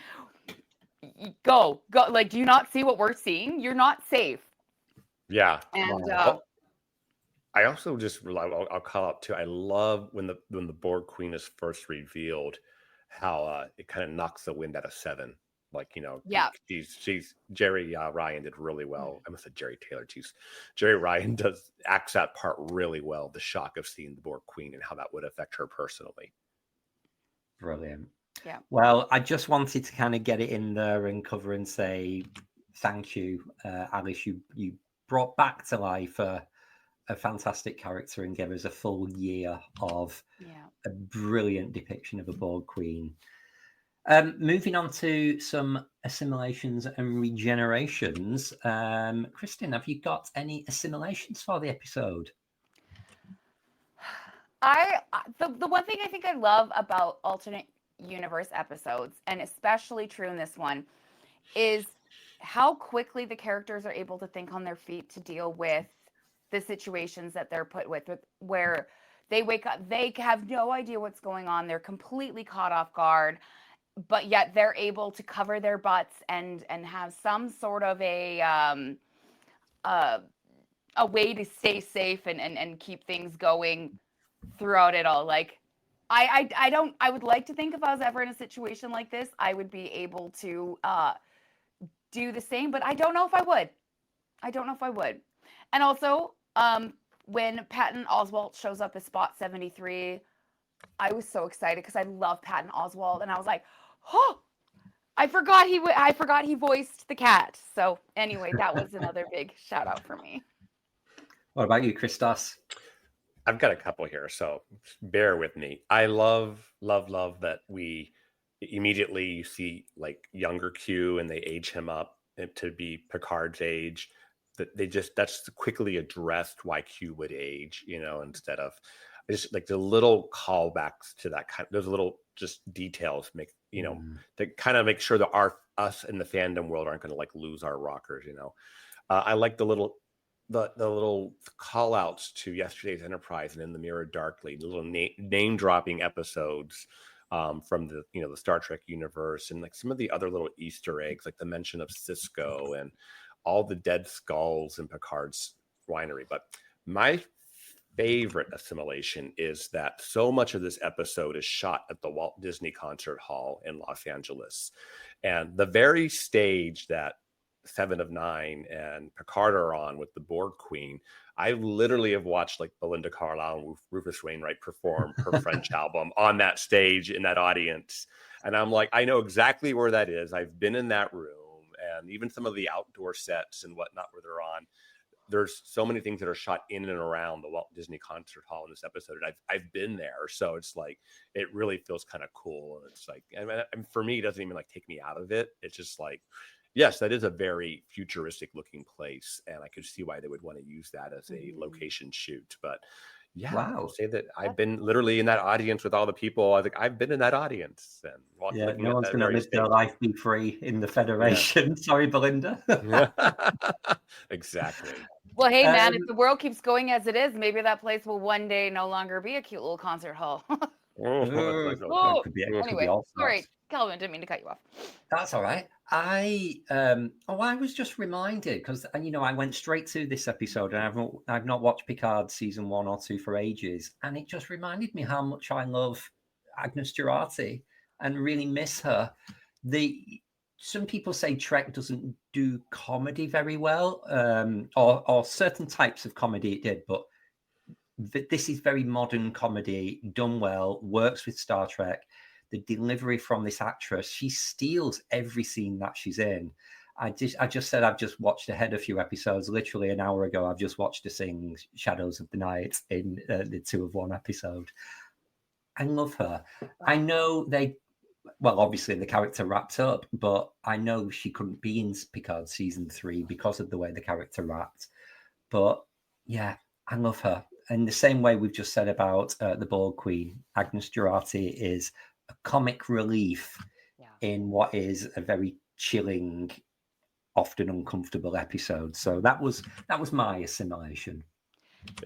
go. Like, do you not see what we're seeing? You're not safe. Yeah. And I also I'll call out too. I love when the Borg Queen is first revealed, how it kind of knocks the wind out of Seven. Like, yeah, she's Jerry Ryan did really well. I must have Jerry Taylor. Jerry Ryan acts that part really well. The shock of seeing the Borg Queen and how that would affect her personally. Brilliant. Yeah. Well, I just wanted to kind of get it in there and cover and say thank you, Alice. You brought back to life a fantastic character and gave us a full year of a brilliant depiction of a Borg Queen. Moving on to some assimilations and regenerations. Kristin, have you got any assimilations for the episode? The one thing I think I love about alternate universe episodes, and especially true in this one, is how quickly the characters are able to think on their feet to deal with the situations that they're put with, where they wake up, they have no idea what's going on, they're completely caught off guard, but yet they're able to cover their butts and have some sort of a way to stay safe and keep things going throughout it all. Like, I would like to think if I was ever in a situation like this, I would be able to do the same, but I don't know if I would. And also, when Patton Oswalt shows up as Spot 73, I was so excited because I love Patton Oswalt, and I was like, oh, I forgot he voiced the cat. So anyway, that was another big shout out for me. What about you, Christos? I've got a couple here, so bear with me. I love that we immediately you see like younger Q and they age him up to be Picard's age. That that's quickly addressed why Q would age, instead of just like the little callbacks to that kind. Those little just details make to kind of make sure that us in the fandom world aren't going to like lose our rockers. I like the little call outs to Yesterday's Enterprise and In the Mirror Darkly, the little name dropping episodes from the Star Trek universe, and like some of the other little Easter eggs, like the mention of Cisco and all the dead skulls in Picard's winery. But my favorite assimilation is that so much of this episode is shot at the Walt Disney Concert Hall in Los Angeles, and the very stage that Seven of Nine and Picard are on with the Borg Queen. I literally have watched like Belinda Carlisle and Rufus Wainwright perform her French album on that stage in that audience. And I'm like, I know exactly where that is. I've been in that room, and even some of the outdoor sets and whatnot where they're on. There's so many things that are shot in and around the Walt Disney Concert Hall in this episode. And I've been there. So it's like, it really feels kind of cool. And it's like, and for me, it doesn't even like take me out of it. It's just like, yes, that is a very futuristic looking place, and I could see why they would want to use that as a location shoot. But yeah, wow. I'll say that I've been literally in that audience with all the people. I think I've been in that audience. And no one's going to miss their life be free in the Federation. Yeah. Sorry, Belinda. Exactly. Well, hey, man, if the world keeps going as it is, maybe that place will one day no longer be a cute little concert hall. Anyway, sorry, Kelvin, didn't mean to cut you off. That's all right. I was just reminded because I went straight to this episode, and I've not watched Picard season 1 or 2 for ages, and it just reminded me how much I love Agnes Jurati and really miss her. Some people say Trek doesn't do comedy very well, or certain types of comedy it did, but this is very modern comedy, done well, works with Star Trek. The delivery from this actress, she steals every scene that she's in. I just said I've just watched ahead a few episodes. Literally an hour ago, I've just watched her sing Shadows of the Night in the 2 of 1 episode. I love her. I know obviously the character wrapped up, but I know she couldn't be in Picard season 3 because of the way the character wrapped. But yeah, I love her. In the same way we've just said about the Borg Queen, Agnes Jurati is a comic relief in what is a very chilling, often uncomfortable episode. So that was my assimilation.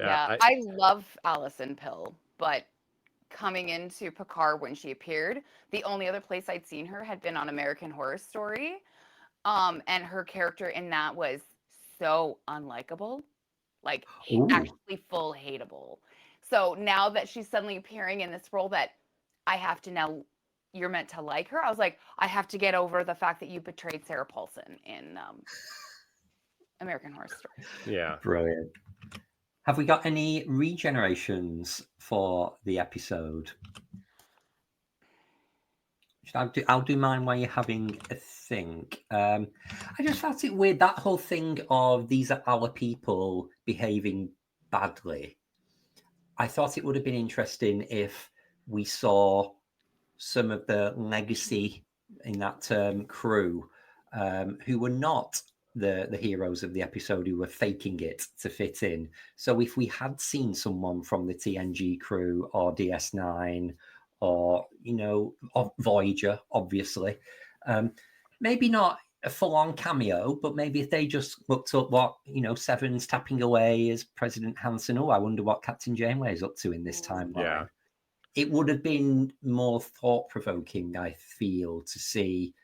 I love Alison Pill, but coming into Picard when she appeared, the only other place I'd seen her had been on American Horror Story. And her character in that was so unlikable, like actually full hateable. So now that she's suddenly appearing in this role that I have to now, you're meant to like her, I was like, I have to get over the fact that you betrayed Sarah Paulson in American Horror Story. Yeah. Brilliant. Have we got any regenerations for the episode? I'll do mine while you're having a think. I just felt it weird, that whole thing of these are our people behaving badly. I thought it would have been interesting if we saw some of the legacy in that crew who were not the heroes of the episode, who were faking it to fit in. So if we had seen someone from the TNG crew or DS9 or, Voyager, obviously, maybe not a full-on cameo, but maybe if they just looked up what, Seven's tapping away as President Hansen, I wonder what Captain Janeway is up to in this timeline. Yeah. It would have been more thought-provoking, I feel, to see.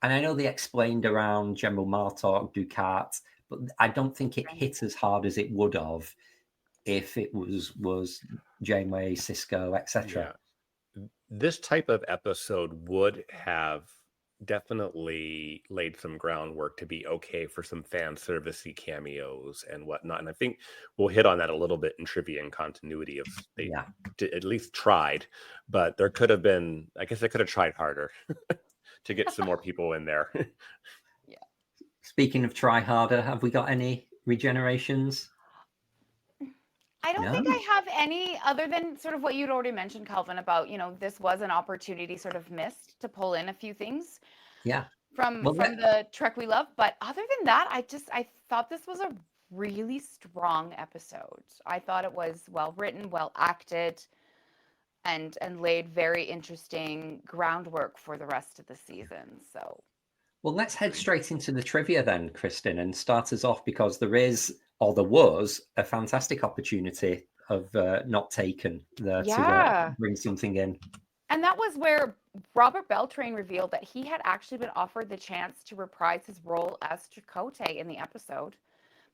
And I know they explained around General Martok, Ducat, but I don't think it hit as hard as it would have if it was Janeway, Cisco, etc. Yeah. This type of episode would have definitely laid some groundwork to be okay for some fan servicey cameos and whatnot. And I think we'll hit on that a little bit in trivia and continuity if they at least tried. But there could have been, I guess they could have tried harder to get some more people in there. Yeah. Speaking of try harder, have we got any regenerations? I don't think I have any other than sort of what you'd already mentioned, Kelvin, about, this was an opportunity sort of missed to pull in a few things from the Trek we love. But other than that, I thought this was a really strong episode. I thought it was well written, well acted, and laid very interesting groundwork for the rest of the season. So, well, let's head straight into the trivia then, Kristin, and start us off, because there was a fantastic opportunity of not taken there to bring something in. And that was where Robert Beltran revealed that he had actually been offered the chance to reprise his role as Chakotay in the episode,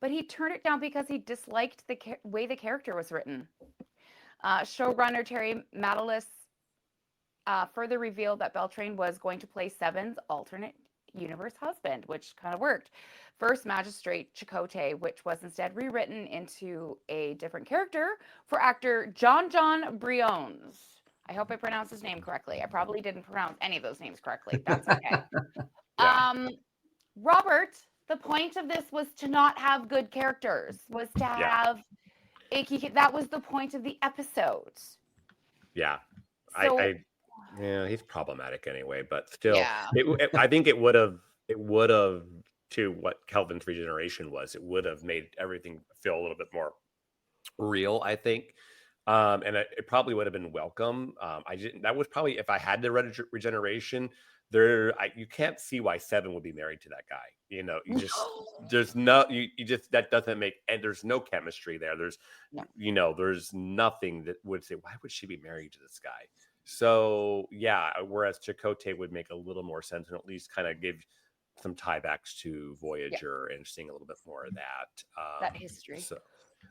but he turned it down because he disliked the way the character was written. Showrunner Terry Matalas further revealed that Beltran was going to play Seven's alternate universe husband, which kind of worked. First Magistrate Chakotay, which was instead rewritten into a different character for actor John Briones. I hope I pronounced his name correctly. I probably didn't pronounce any of those names correctly. That's okay. Robert, the point of this was to not have good characters, was to have achy. That was the point of the episode. Yeah. So, he's problematic anyway, but still, I think it would have, to what Kelvin's regeneration was, it would have made everything feel a little bit more real, I think. And it probably would have been welcome. That was probably, if I had the regeneration, you can't see why Seven would be married to that guy. That doesn't make, and there's no chemistry there. There's nothing that would say, why would she be married to this guy? So whereas Chakotay would make a little more sense and at least kind of give some tiebacks to Voyager and seeing a little bit more of that history. So,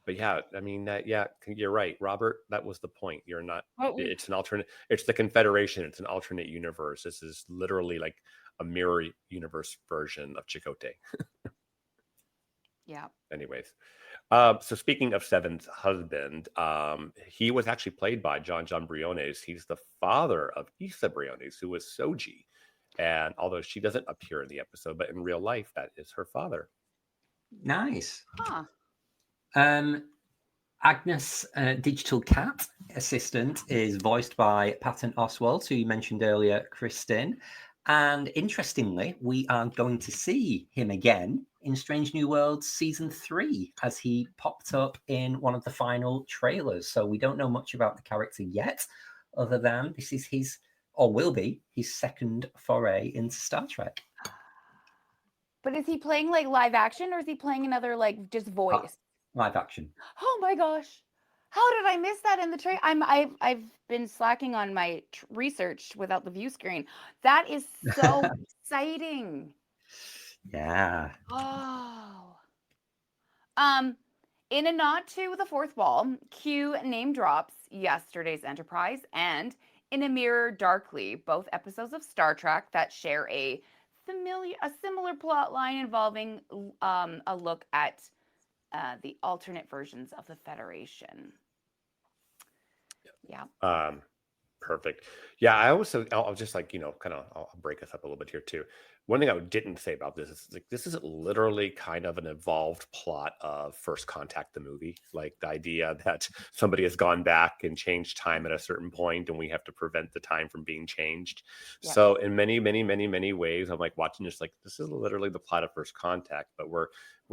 but you're right, Robert. That was the point. You're not. It's an alternate. It's the Confederation. It's an alternate universe. This is literally like a mirror universe version of Chakotay. Yeah. Anyways, so speaking of Seven's husband, he was actually played by John Briones. He's the father of Issa Briones, who was Soji. And although she doesn't appear in the episode, but in real life, that is her father. Nice. Huh. Agnes, digital cat assistant, is voiced by Patton Oswalt, who you mentioned earlier, Kristin. And interestingly, we are going to see him again in Strange New Worlds Season 3, as he popped up in one of the final trailers. So we don't know much about the character yet, other than this is his, or will be, his second foray into Star Trek. But is he playing like live action, or is he playing another like just voice? Live action. Oh my gosh. How did I miss that in the trailer? I've been slacking on my research without the view screen. That is so exciting. Yeah. Oh. In a nod to the fourth wall, Q name drops yesterday's Enterprise and In a Mirror Darkly, both episodes of Star Trek that share a similar plot line involving a look at the alternate versions of the Federation. Yeah. Perfect. Yeah, I'll just like, I'll break us up a little bit here too. One thing I didn't say about this is like, this is literally kind of an evolved plot of First Contact, the movie. Like the idea that somebody has gone back and changed time at a certain point and we have to prevent the time from being changed. Yeah. So in many, many, many, many ways, I'm like watching this, like, this is literally the plot of First Contact, but we're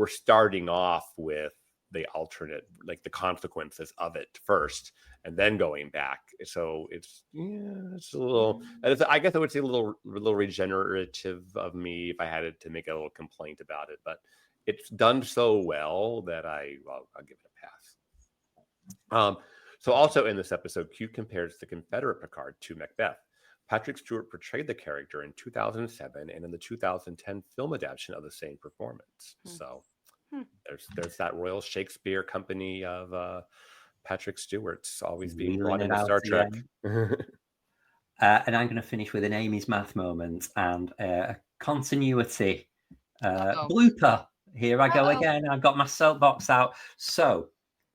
starting off with the alternate, like the consequences of it first, and then going back. So it's a little. I guess I would say a little regenerative of me if I had to make a little complaint about it. But it's done so well that I'll give it a pass. So also in this episode, Q compares the Confederate Picard to Macbeth. Patrick Stewart portrayed the character in 2007 and in the 2010 film adaptation of the same performance. So. There's that Royal Shakespeare Company of Patrick Stewart's always being brought into Star Trek. And I'm going to finish with an Amy's Math moment and a continuity blooper. Here I go again. I've got my soapbox out. So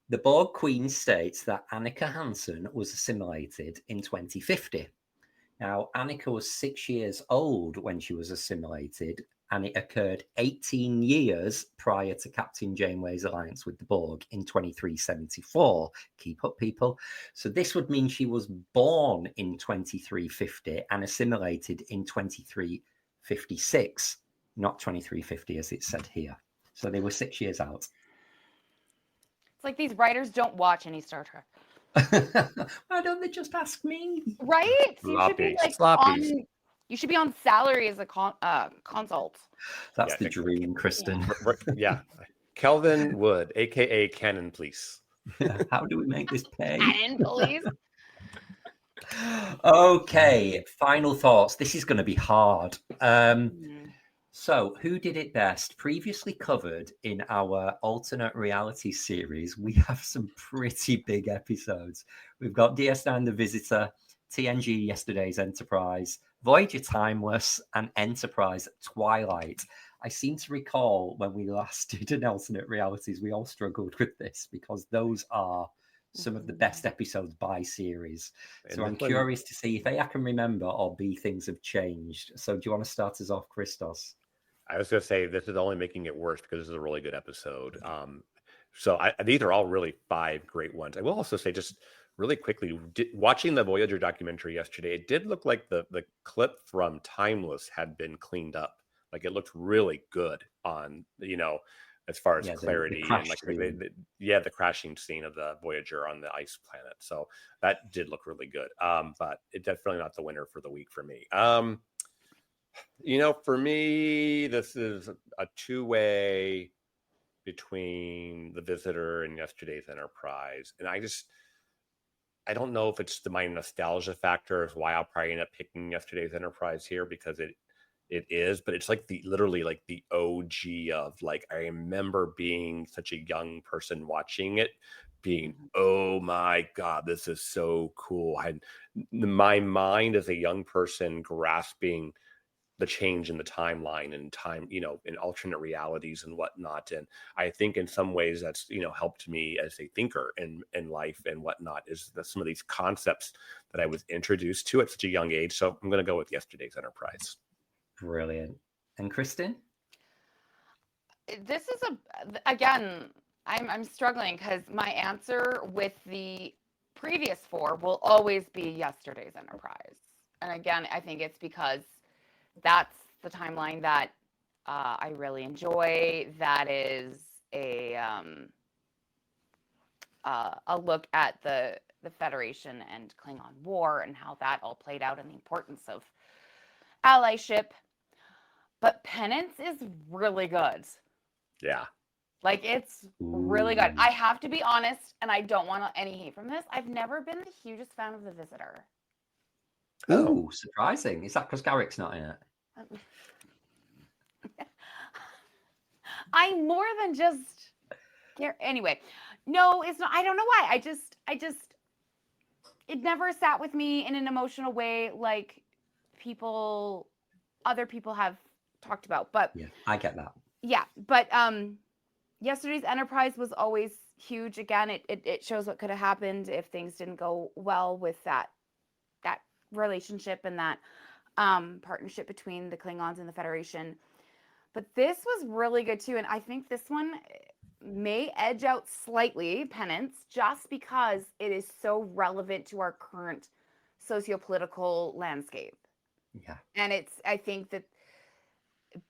the Borg Queen states that Annika Hansen was assimilated in 2050. Now, Annika was 6 years old when she was assimilated, and it occurred 18 years prior to Captain Janeway's alliance with the Borg in 2374. Keep up, people. So this would mean she was born in 2350 and assimilated in 2356, not 2350 as it said here. So they were 6 years out. It's like these writers don't watch any Star Trek. Why don't they just ask me? Right? Sloppy. You should be on salary as a consult. That's the dream, Kristin. Yeah. Kelvin Wood, a.k.a. Cannon Police. How do we make this pay? Cannon Police? Okay, final thoughts. This is going to be hard. So, who did it best? Previously covered in our alternate reality series, we have some pretty big episodes. We've got DS9 The Visitor, TNG Yesterday's Enterprise, Voyager Timeless, and Enterprise Twilight. I seem to recall when we last did an alternate realities, we all struggled with this because those are some of the best episodes by series. So I'm curious to see if A, I can remember, or B, things have changed. So do you want to start us off, Christos? I was going to say this is only making it worse because this is a really good episode. So these are all really 5 great ones. I will also say, just really quickly, watching the Voyager documentary yesterday, it did look like the clip from Timeless had been cleaned up. Like it looked really good on, as far as clarity and like the crashing scene of the Voyager on the ice planet. So that did look really good. But it's definitely not the winner for the week for me. For me, this is a 2-way between The Visitor and Yesterday's Enterprise. And I don't know if it's my nostalgia factor is why I'll probably end up picking Yesterday's Enterprise here, because it is, but it's like literally the OG of, like, I remember being such a young person watching it, being, oh my God, this is so cool. I had my mind as a young person grasping the change in the timeline and time, in alternate realities and whatnot. And I think in some ways that's, helped me as a thinker in life and whatnot, is some of these concepts that I was introduced to at such a young age. So I'm going to go with Yesterday's Enterprise. Brilliant. And Kristin? This is again, I'm struggling because my answer with the previous 4 will always be Yesterday's Enterprise. And again, I think it's because that's the timeline that I really enjoy. That is a look at the Federation and Klingon War and how that all played out and the importance of allyship. But Penance is really good. Yeah. Like, it's really good. I have to be honest, and I don't want any hate from this. I've never been the hugest fan of The Visitor. Oh, surprising. Is that because Garak's not in it? I'm more than just... Anyway, no, it's not. I don't know why. I just... It never sat with me in an emotional way like other people have talked about. But yeah, I get that. Yeah, but yesterday's Enterprise was always huge. Again, it shows what could have happened if things didn't go well with that relationship and that partnership between the Klingons and the Federation. But this was really good too, and I think this one may edge out slightly Penance just because it is so relevant to our current socio-political landscape. Yeah, and I think that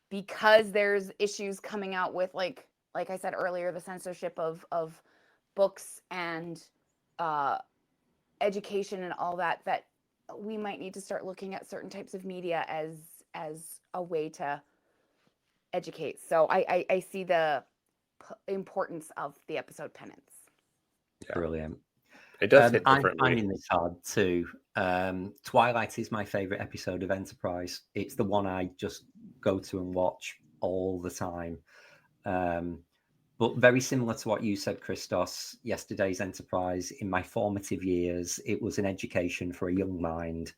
because there's issues coming out with like I said earlier, the censorship of books and education and all that we might need to start looking at certain types of media as a way to educate. So I see the importance of the episode Penance. Yeah. Brilliant. It does hit I'm differently. finding this hard too. Twilight is my favorite episode of Enterprise. It's the one I just go to and watch all the time. But very similar to what you said, Christos, yesterday's Enterprise, in my formative years, it was an education for a young mind.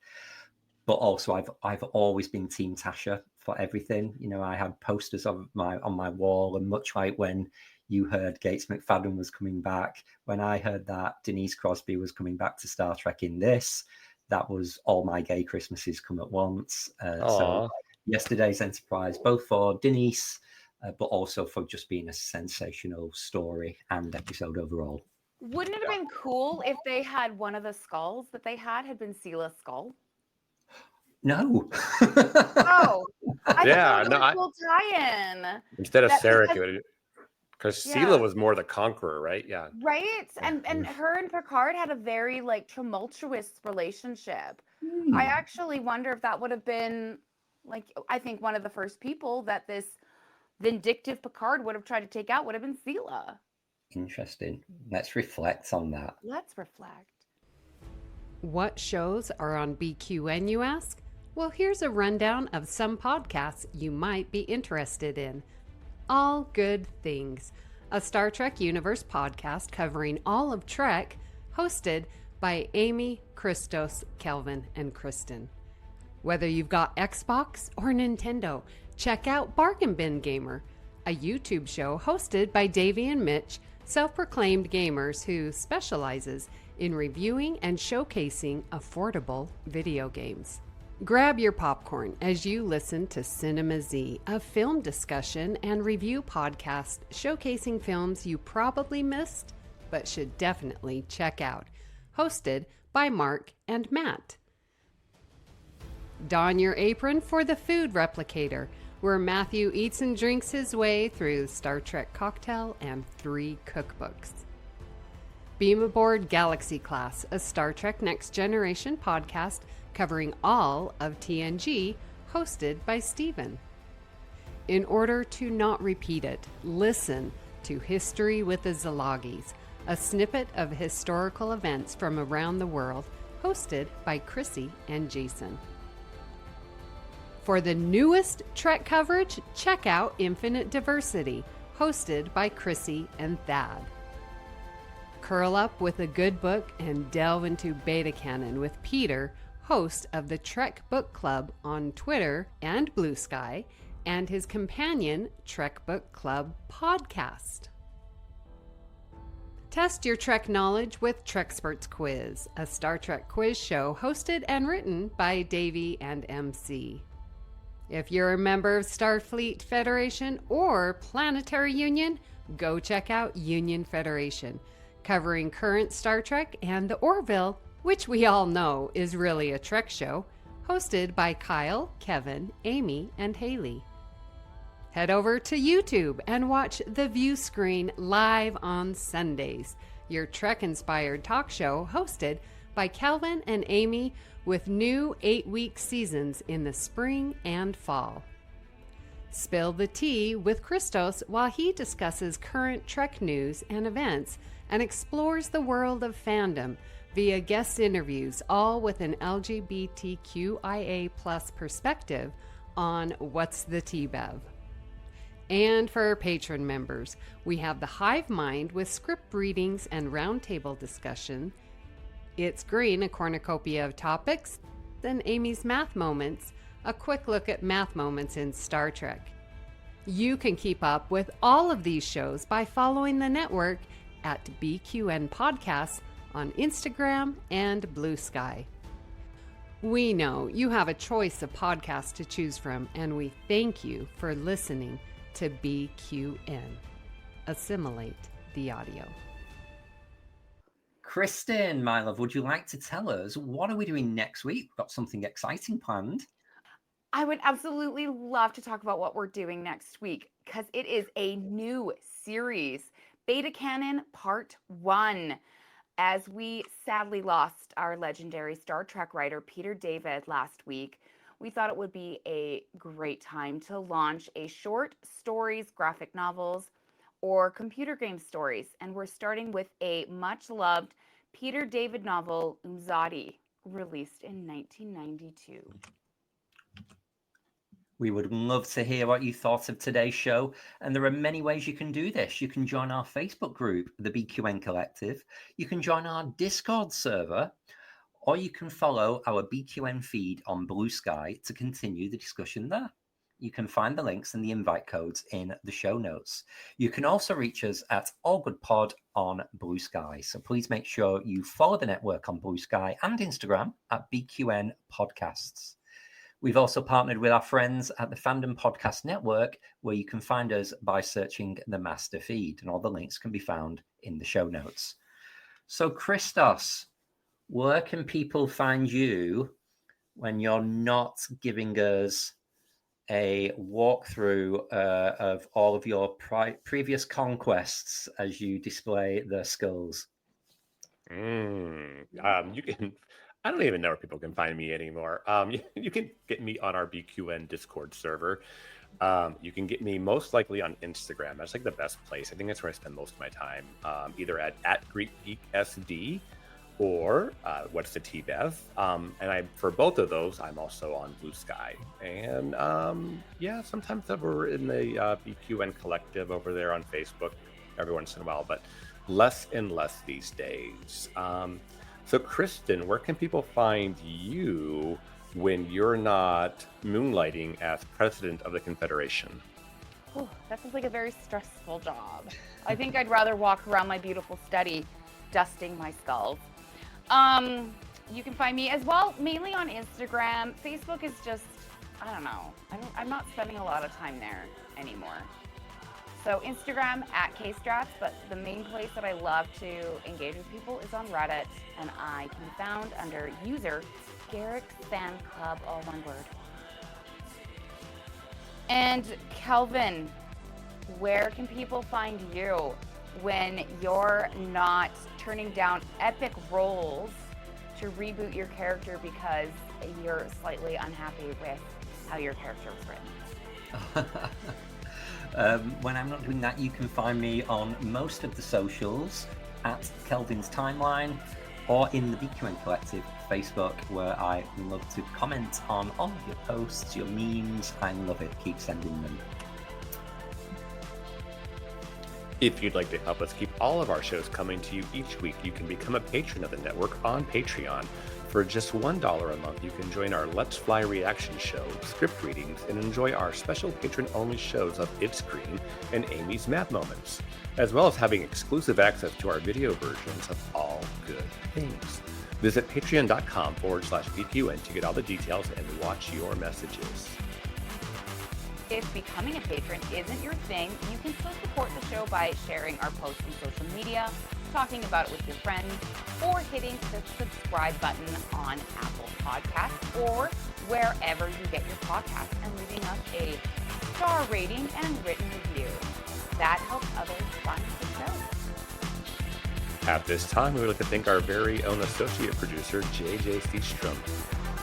But also, I've always been Team Tasha for everything. You know, I had posters on my wall, and much like when you heard Gates McFadden was coming back, when I heard that Denise Crosby was coming back to Star Trek in this, that was all my gay Christmases come at once. So yesterday's Enterprise, both for Denise, but also for just being a sensational story and episode overall. Wouldn't it have been cool if they had one of the skulls that they had been Sila's skull? No. Oh, I Yeah, thought it was a cool tie-in. Instead of Sarek, because Sela was more the conqueror, right? Yeah. Right? And her and Picard had a very like tumultuous relationship. I actually wonder if that would have been like, I think one of the first people that this vindictive Picard would have tried to take out would have been Sela. Interesting. Let's reflect on that. Let's reflect. What shows are on BQN, you ask? Well, here's a rundown of some podcasts you might be interested in. All Good Things, a Star Trek Universe podcast covering all of Trek, hosted by Amy, Christos, Kelvin, and Kristin. Whether you've got Xbox or Nintendo, check out Bargain Bin Gamer, a YouTube show hosted by Davey and Mitch, self-proclaimed gamers who specializes in reviewing and showcasing affordable video games. Grab your popcorn as you listen to Cinema Z, a film discussion and review podcast showcasing films you probably missed but should definitely check out. Hosted by Mark and Matt. Don your apron for The Food Replicator, where Matthew eats and drinks his way through Star Trek Cocktail and 3 cookbooks. Beam aboard Galaxy Class, a Star Trek Next Generation podcast covering all of TNG, hosted by Steven. In order to not repeat it, listen to History with the Szilagys, a snippet of historical events from around the world, hosted by Chrissy and Jason. For the newest Trek coverage, check out Infinite Diversity, hosted by Chrissy and Thad. Curl up with a good book and delve into Beta Canon with Peter, host of the Trek Book Club on Twitter and Bluesky, and his companion Trek Book Club podcast. Test your Trek knowledge with Treksperts Quiz, a Star Trek quiz show hosted and written by Davey and MC. If you're a member of Starfleet Federation or Planetary Union, go check out Union Federation, covering current Star Trek and the Orville, which we all know is really a Trek show, hosted by Kyle, Kevin, Amy, and Haley. Head over to YouTube and watch The View Screen live on Sundays, your Trek-inspired talk show hosted by Kelvin and Amy with new 8-week seasons in the spring and fall. Spill the tea with Christos while he discusses current Trek news and events and explores the world of fandom via guest interviews, all with an LGBTQIA+ perspective on What's the Tea, Bev? And for our patron members, we have the Hive Mind with script readings and roundtable discussion. It's Green, a cornucopia of topics, then Amy's Math Moments, a quick look at math moments in Star Trek. You can keep up with all of these shows by following the network at BQN Podcasts on Instagram and Bluesky. We know you have a choice of podcasts to choose from, and we thank you for listening to BQN. Assimilate the audio. Kristin, my love, would you like to tell us what are we doing next week? We've got something exciting planned. I would absolutely love to talk about what we're doing next week because it is a new series, Beta Canon Part 1. As we sadly lost our legendary Star Trek writer Peter David last week, we thought it would be a great time to launch a short stories, graphic novels, or computer game stories. And we're starting with a much-loved Peter David novel, Umzadi, released in 1992. We would love to hear what you thought of today's show, and there are many ways you can do this. You can join our Facebook group, the BQN Collective. You can join our Discord server, or you can follow our BQN feed on Bluesky to continue the discussion there. You can find the links and the invite codes in the show notes. You can also reach us at AllGoodPod on Bluesky. So please make sure you follow the network on Bluesky and Instagram at BQN Podcasts. We've also partnered with our friends at the Fandom Podcast Network, where you can find us by searching the master feed, and all the links can be found in the show notes. So, Christos, where can people find you when you're not giving us a walkthrough of all of your previous conquests as you display the skulls? You can. I don't even know where people can find me anymore. You can get me on our BQN Discord server. You can get me most likely on Instagram. That's like the best place. I think that's where I spend most of my time, either at GreekGeekSD or What's the Tea, Bev? And for both of those, I'm also on Bluesky. And yeah, sometimes we're in the BQN Collective over there on Facebook every once in a while, but less and less these days. So, Kristin, where can people find you when you're not moonlighting as president of the Confederation? Oh, that sounds like a very stressful job. I think I'd rather walk around my beautiful study, dusting my skulls. You can find me as well, mainly on Instagram. Facebook is just, I don't know. I'm not spending a lot of time there anymore. So Instagram at KStrats, but the main place that I love to engage with people is on Reddit, and I can be found under user GaraksFanClub, all one word. And Kelvin, where can people find you when you're not turning down epic roles to reboot your character because you're slightly unhappy with how your character was written? When I'm not doing that, you can find me on most of the socials at Kelvin's Timeline or in the BQN Collective Facebook, where I love to comment on all of your posts, your memes. I love it. Keep sending them. If you'd like to help us keep all of our shows coming to you each week, you can become a patron of the network on Patreon. For just $1 a month, you can join our Let's Fly reaction show, script readings, and enjoy our special patron-only shows of It's Green and Amy's Math Moments, as well as having exclusive access to our video versions of All Good Things. Visit patreon.com/BQN to get all the details and watch your messages. If becoming a patron isn't your thing, you can still support the show by sharing our posts on social media, talking about it with your friends, or hitting the subscribe button on Apple Podcasts or wherever you get your podcasts and leaving us a star rating and written review. That helps others find the show. At this time, we would like to thank our very own associate producer, Jenediah Seastrom.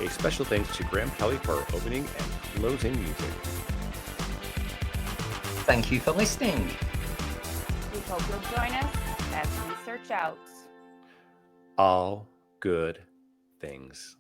A special thanks to Graham Kelly for our opening and closing music. Thank you for listening. We hope you'll join us as we search out All good things.